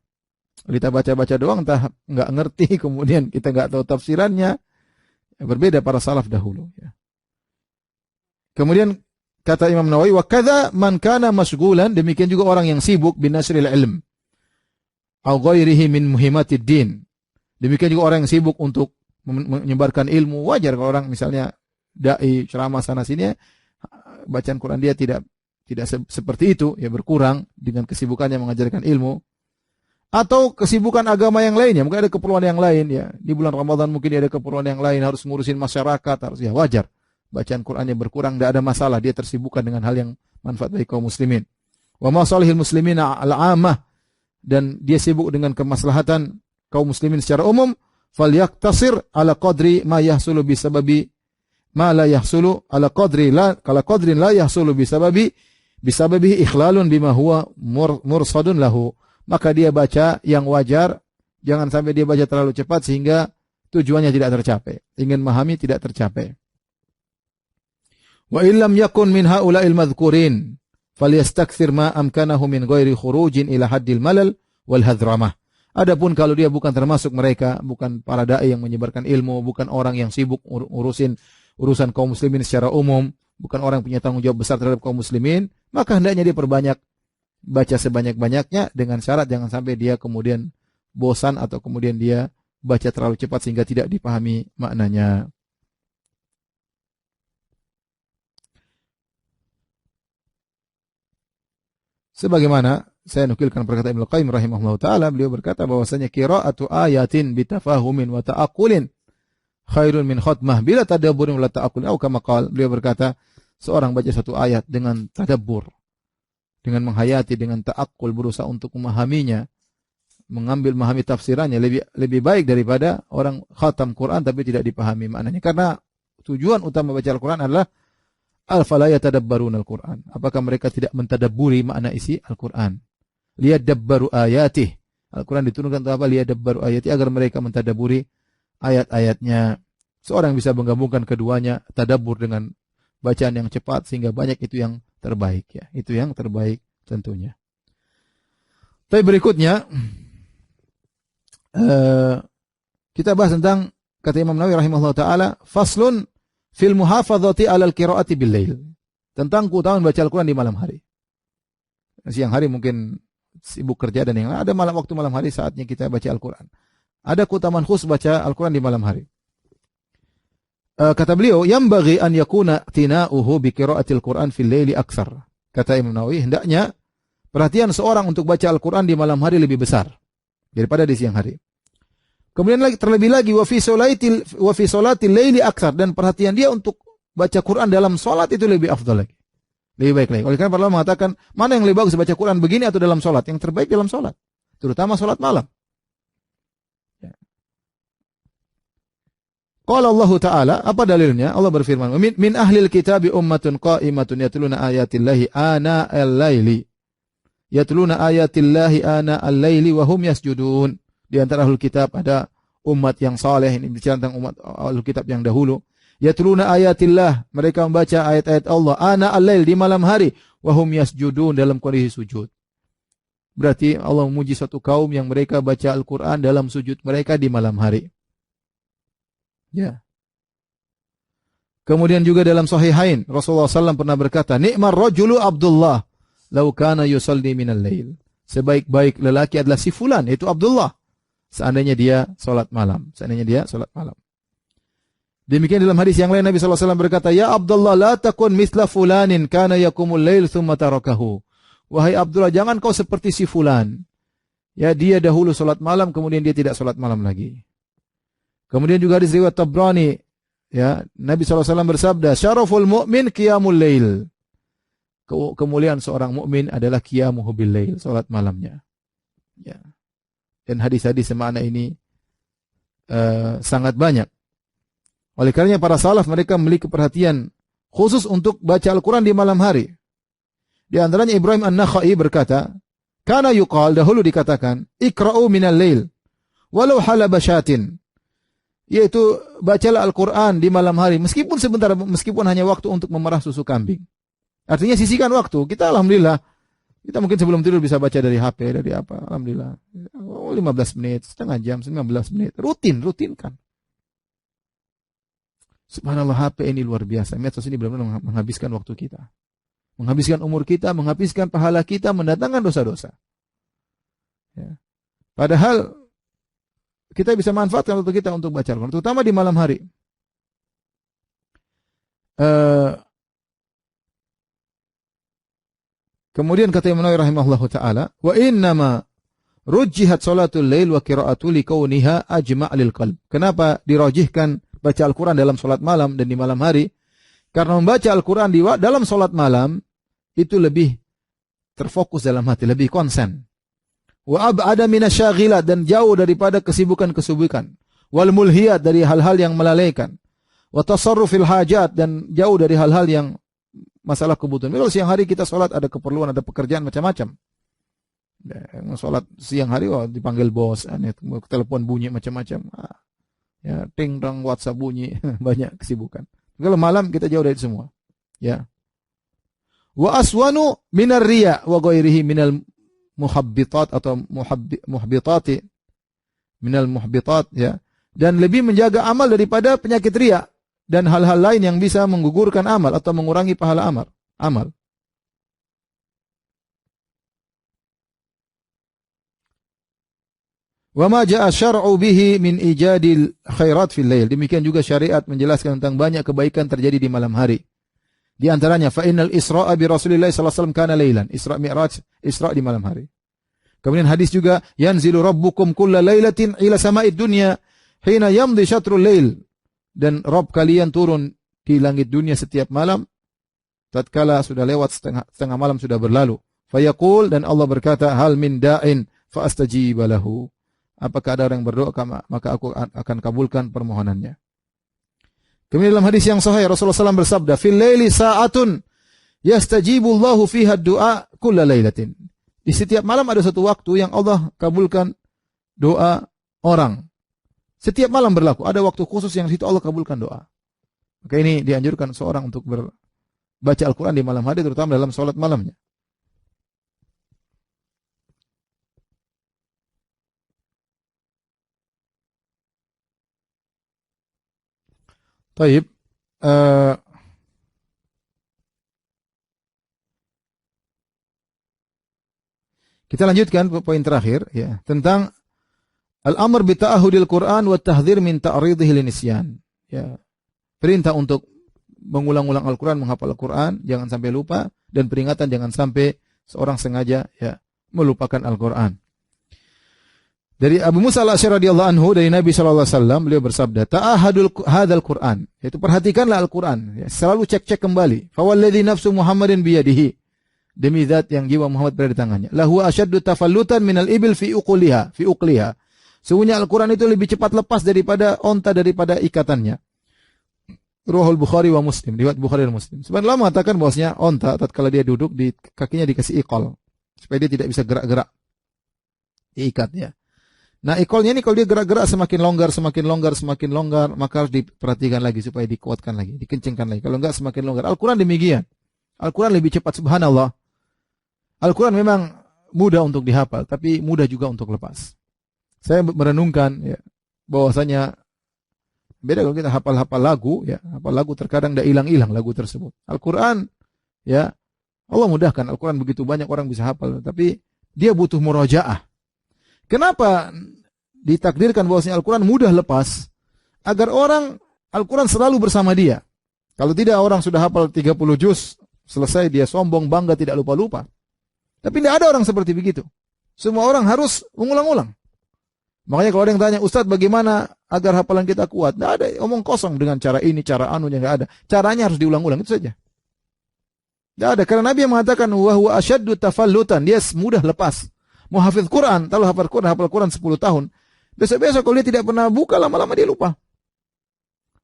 Kita baca-baca doang, entah nggak ngerti, kemudian kita nggak tahu tafsirannya. Berbeda para salaf dahulu. Ya. Kemudian kata Imam Nawawi, wa kadza man kana masghulan, demikian juga orang yang sibuk bin nasril ilm au ghairihi min muhimmatid din. Demikian juga orang yang sibuk untuk menyebarkan ilmu. Wajar kalau orang misalnya dai ceramah sana sini, bacaan Quran dia tidak seperti itu, ya berkurang dengan kesibukannya mengajarkan ilmu. Atau kesibukan agama yang lainnya, mungkin ada keperluan yang lain ya. Di bulan Ramadan mungkin ada keperluan yang lain, harus ngurusin masyarakat, harus ya wajar. Bacaan Qurannya berkurang, tidak ada masalah, dia tersibukkan dengan hal yang manfaat bagi kaum muslimin. Wa masalihil muslimin al-'ammah, dan dia sibuk dengan kemaslahatan kaum muslimin secara umum, falyaktasir ala qadri ma yahsulu bisababi ma la yahsulu ala qadri la kala qadrin la yahsulu bisababi ikhlalun bima huwa mursadun lahu. Maka dia baca yang wajar, jangan sampai dia baca terlalu cepat sehingga tujuannya tidak tercapai, ingin memahami tidak tercapai. Wa illam yakun min haula'il madhkurin falyastakthir ma amkanahu min ghairi khurujin ila haddil malal wal hadramah. Adapun kalau dia bukan termasuk mereka, bukan para dai yang menyebarkan ilmu, bukan orang yang sibuk urusan kaum muslimin secara umum, bukan orang yang punya tanggung jawab besar terhadap kaum muslimin, maka hendaknya dia perbanyak baca sebanyak-banyaknya dengan syarat jangan sampai dia kemudian bosan atau kemudian dia baca terlalu cepat sehingga tidak dipahami maknanya. Sebagaimana saya nukilkan perkataan Ibnu Qayyim rahimahullah ta'ala, beliau berkata bahwasanya qira'atu ayatin bitafahumin wa ta'aqulin khairun min khatmah bila tadabburin wa ta'aqulin, atau kama qala, beliau berkata seorang baca satu ayat dengan tadabbur, dengan menghayati, dengan ta'aqqul, berusaha untuk memahaminya, memahami tafsirannya lebih baik daripada orang khatam Quran tapi tidak dipahami maknanya. Karena tujuan utama baca Al-Quran adalah al-fala yatadabbaruna al-Quran. Apakah mereka tidak mentadabburi makna isi Al-Quran? Liyadabbaru ayatih. Al-Quran diturunkan untuk apa? Liyadabbaru ayatih, agar mereka mentadabburi ayat-ayatnya. Seorang bisa menggabungkan keduanya, tadabbur dengan bacaan yang cepat, sehingga banyak itu yang terbaik ya. Itu yang terbaik tentunya. Tapi berikutnya kita bahas tentang kata Imam Nawawi rahimahullah taala, faslun fil muhafadzati 'alal qiraati bil lail. Tentang keutamaan baca Al-Qur'an di malam hari. Siang hari mungkin sibuk kerja dan yang lain, ada waktu malam hari saatnya kita baca Al-Qur'an. Ada keutamaan khusus baca Al-Qur'an di malam hari. Kata beliau, yambaghi an yakuna tina'uhu bi qira'atil Qur'an fil laili aktsar. Kata Imam Nawawi, hendaknya Perhatian seorang untuk baca Al-Quran di malam hari lebih besar daripada di siang hari. Kemudian lagi terlebih lagi wa fi sholatil laili aktsar, dan perhatian dia untuk baca Quran dalam salat itu lebih afdal lagi. Lebih baik lagi. Oleh karena para ulama mengatakan, mana yang lebih bagus baca Quran begini atau dalam salat? Yang terbaik dalam salat, terutama salat malam. Ya. Qala Allah Ta'ala, apa dalilnya? Allah berfirman, min ahlil kitabi ummatun qa'imatun yatluna ayatillahi ana al-laili. Yatluna ayatillahi ana al-laili wa hum yasjudun. Di antara ahlul kitab ada umat yang saleh, ini bicara tentang umat ahlul kitab yang dahulu. Yatluna ayatillah, mereka membaca ayat-ayat Allah ana al-lail, di malam hari, wa hum yasjudun, dalam kondisi sujud. Berarti Allah memuji suatu kaum yang mereka baca Al-Qur'an dalam sujud mereka di malam hari. Ya. Kemudian juga dalam Sahihain, Rasulullah SAW pernah berkata, "Ni'mar rajulu Abdullah, law kana yusalli minal lail." Sebaik-baik lelaki adalah si fulan, yaitu Abdullah, seandainya dia salat malam. Demikian dalam hadis yang lain Nabi SAW berkata, "Ya Abdullah, la takun misla fulanin kana yakumul lail thumma tarakahu." Wahai Abdullah, jangan kau seperti si fulan. Ya, dia dahulu salat malam, kemudian dia tidak salat malam lagi. Kemudian juga hadis riwayat Tabrani, ya, Nabi SAW bersabda, "Syaraful mu'min qiyamul lail." Kemuliaan seorang mukmin adalah qiyamuhu bil lail, salat malamnya. Ya. Dan hadis-hadis semana ini sangat banyak. Oleh karenanya para salaf mereka memiliki perhatian khusus untuk baca Al-Quran di malam hari. Di antaranya Ibrahim An-Nakhai berkata, "Kana yuqal," dahulu dikatakan, "Iqra'u minal lail walau halaba syatin." Yaitu bacalah Al-Quran di malam hari meskipun sebentar, meskipun hanya waktu untuk memerah susu kambing. Artinya sisihkan waktu. Kita alhamdulillah, kita mungkin sebelum tidur bisa baca dari HP, dari apa, alhamdulillah. 15 menit, setengah jam, 15 menit. Rutinkan. Subhanallah, HP ini luar biasa. Medsos ini benar-benar menghabiskan waktu kita. Menghabiskan umur kita, menghabiskan pahala kita, mendatangkan dosa-dosa. Ya. Padahal kita bisa manfaatkan waktu kita untuk baca Al-Quran, terutama di malam hari. Kemudian kata Imam Nawawi rahimahullahu taala, "Wa innama rujjihat salatul lail wa qira'atu likauniha ajma' lil qalb." Kenapa dirajihkan baca Al-Quran dalam salat malam dan di malam hari? Karena membaca Al-Quran dalam salat malam itu lebih terfokus dalam hati, lebih konsen. Wa ab'ada minasyaghilat, dan jauh daripada kesibukan-kesibukan. Wal mulhiyat, dari hal-hal yang melalaikan. Wa tasarrufil hajat, dan jauh dari hal-hal yang masalah kebutuhan. Kalau siang hari kita sholat, ada keperluan, ada pekerjaan macam-macam. Sholat siang hari, dipanggil bos, telepon bunyi macam-macam. Ya, ting dong, WhatsApp bunyi, banyak kesibukan. Kalau malam kita jauh dari semua. Ya. Wa aswanu minar riya wa ghairihi minal muhabbitat atau muhabbitati minal muhabbitat, ya. Dan lebih menjaga amal daripada penyakit riya dan hal-hal lain yang bisa menggugurkan amal atau mengurangi pahala amal. Wa ma jaa syar'u bihi min ijadil khairat fil lail. Demikian juga syariat menjelaskan tentang banyak kebaikan terjadi di malam hari. Di antaranya fa innal Isra'a bi Rasulillah sallallahu alaihi wasallam kana lailan. Isra Mi'raj, Isra di malam hari. Kemudian hadis juga, yanzilu rabbukum kulla lailatin ila sama'id dunya hina yamdi syatrul lail. Dan Rabb kalian turun di langit dunia setiap malam tatkala sudah lewat setengah malam sudah berlalu. Fayaqul, dan Allah berkata, hal min da'in fa astajib lahu. Apakah ada orang yang berdoa, maka aku akan kabulkan permohonannya. Kemudian dalam hadis yang sahih Rasulullah SAW bersabda, fil laili sa'atun yastajibullahu fiha du'a kulla lailatin. Di setiap malam ada satu waktu yang Allah kabulkan doa orang. Setiap malam berlaku, ada waktu khusus yang situ Allah kabulkan doa. Maka ini dianjurkan seorang untuk baca Al-Quran di malam hari, terutama dalam sholat malamnya. Taib, kita lanjutkan poin terakhir, ya, tentang al-amr bi ta'ahudil Quran wa tahdhir min ta'ridhihi linisyan. Ya, perintah untuk mengulang-ulang Al-Quran, menghafal Al-Quran, jangan sampai lupa, dan peringatan jangan sampai seorang sengaja ya melupakan Al-Qur'an. Dari Abu Musa al-Asy'ari radhiyallahu anhu dari Nabi sallallahu alaihi wasallam beliau bersabda, "Ta'ahadul hadzal Qur'an." Yaitu perhatikanlah Al-Qur'an, ya, selalu cek-cek kembali. Fa walladzi nafsu Muhammadin biyadihi. Demi zat yang jiwa Muhammad berada di tangannya. Lahu asyaddu tafallutan minal ibil fi uqliha. Sesungguhnya Al-Qur'an itu lebih cepat lepas daripada onta daripada ikatannya. Ruhul Bukhari wa Muslim, riwayat Bukhari dan Muslim. Sebenarnya mengatakan bahwasanya onta tatkala dia duduk di kakinya dikasih iqal supaya dia tidak bisa gerak-gerak. Diikat ya. Nah, iqalnya ini kalau dia gerak-gerak semakin longgar, maka harus diperhatikan lagi supaya dikuatkan lagi, dikencengkan lagi. Kalau enggak semakin longgar. Al-Qur'an demikian. Al-Qur'an lebih cepat, subhanallah. Al-Quran memang mudah untuk dihafal, tapi mudah juga untuk lepas. Saya merenungkan ya, bahwasanya beda kalau kita hafal lagu, ya, hafal lagu terkadang tidak hilang-hilang lagu tersebut. Al-Quran, ya, Allah mudahkan. Al-Quran begitu banyak orang bisa hafal, tapi dia butuh murajaah. Kenapa ditakdirkan bahwasanya Al-Quran mudah lepas? Agar orang Al-Quran selalu bersama dia. Kalau tidak, orang sudah hafal 30 juz, selesai dia sombong, bangga, tidak lupa-lupa. Tapi tidak ada orang seperti begitu. Semua orang harus mengulang-ulang. Makanya kalau ada yang tanya, Ustadz bagaimana agar hafalan kita kuat? Tidak ada, omong kosong dengan cara ini, cara anunya, tidak ada. Caranya harus diulang-ulang, itu saja. Tidak ada, karena Nabi yang mengatakan, wa huwa asyaddu tafallutan, dia mudah lepas. Mau hafidh Quran, kalau hafal Quran 10 tahun, besok-besok kalau dia tidak pernah buka, lama-lama dia lupa.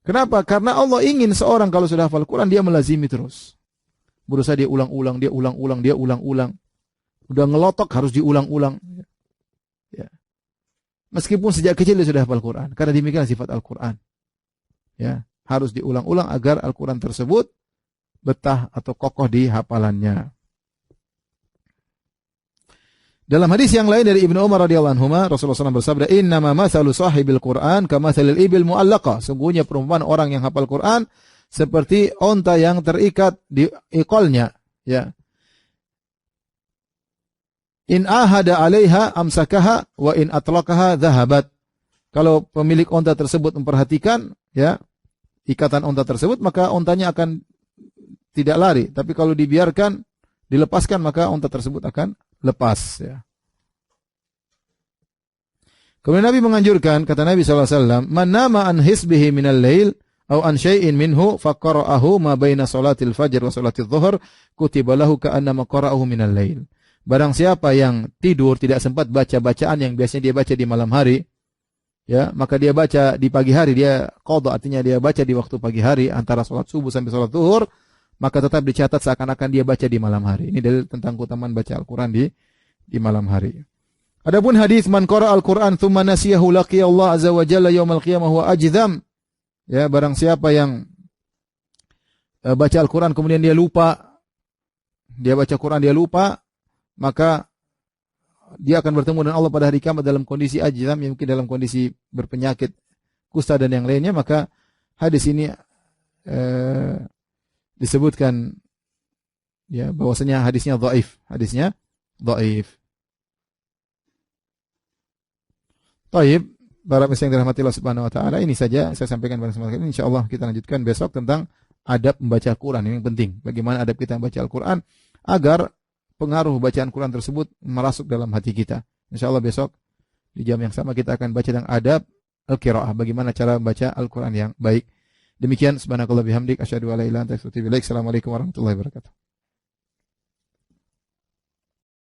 Kenapa? Karena Allah ingin seorang kalau sudah hafal Quran, dia melazimi terus. Berusaha dia ulang-ulang. Udah ngelotok harus diulang-ulang. Ya. Meskipun sejak kecil dia sudah hafal Quran. Karena demikian sifat Al-Quran. Ya. Harus diulang-ulang agar Al-Quran tersebut betah atau kokoh di hafalannya. Dalam hadis yang lain dari Ibnu Umar radhiyallahu anhu, Rasulullah SAW bersabda, "Innama mathalu sahibil Quran kamathalil ibil mu'allaqah." Sungguhnya perumpamaan orang yang hafal Quran seperti onta yang terikat di iqalnya, ya. In ahada 'alaiha amsakaha wa in atlaqaha dhahabat. Kalau pemilik onta tersebut memperhatikan, ya, ikatan onta tersebut, maka ontanya akan tidak lari. Tapi kalau dibiarkan, dilepaskan, maka onta tersebut akan lepas, ya. Kemudian Nabi menganjurkan, kata Nabi SAW, "Man nama an hisbihi minal lail aw an syai'in minhu faqara'ahu ma baina salatil fajr wa salatil dhuhr kutiba lahu ka'annama qara'ahu minal lail." Barang siapa yang tidur tidak sempat baca bacaan yang biasanya dia baca di malam hari, ya, maka dia baca di pagi hari, dia qadha, artinya dia baca di waktu pagi hari antara salat subuh sampai salat zuhur, maka tetap dicatat seakan-akan dia baca di malam hari. Ini dalil tentang keutamaan baca Al-Qur'an di malam hari. Adapun hadis man qara al-Qur'an tsumma nasiyahu laqiya Allah azza wa jalla yaumal qiyamah wa ajdam. Ya, barang siapa yang baca Al-Qur'an kemudian dia lupa, dia baca Quran dia lupa, maka dia akan bertemu dengan Allah pada hari kiamat dalam kondisi ajdam, yang mungkin dalam kondisi berpenyakit kusta dan yang lainnya. Maka hadis ini disebutkan, ya, bahwasanya hadisnya dhaif. Taib, para yang dirahmati Allah Subhanahu wa taala, ini saja saya sampaikan pada kesempatan ini. Insyaallah kita lanjutkan besok tentang adab membaca Al-Qur'an. Ini yang penting, bagaimana adab kita membaca Al-Qur'an agar pengaruh bacaan Quran tersebut merasuk dalam hati kita. Insyaallah besok di jam yang sama kita akan baca tentang adab al-qiraah, bagaimana cara membaca Al-Qur'an yang baik. Demikian, subhanakallah bihamdik asyhadu an la ilaha illa anta astaghfiruka wa atubu ilaik. Assalamualaikum warahmatullahi wabarakatuh.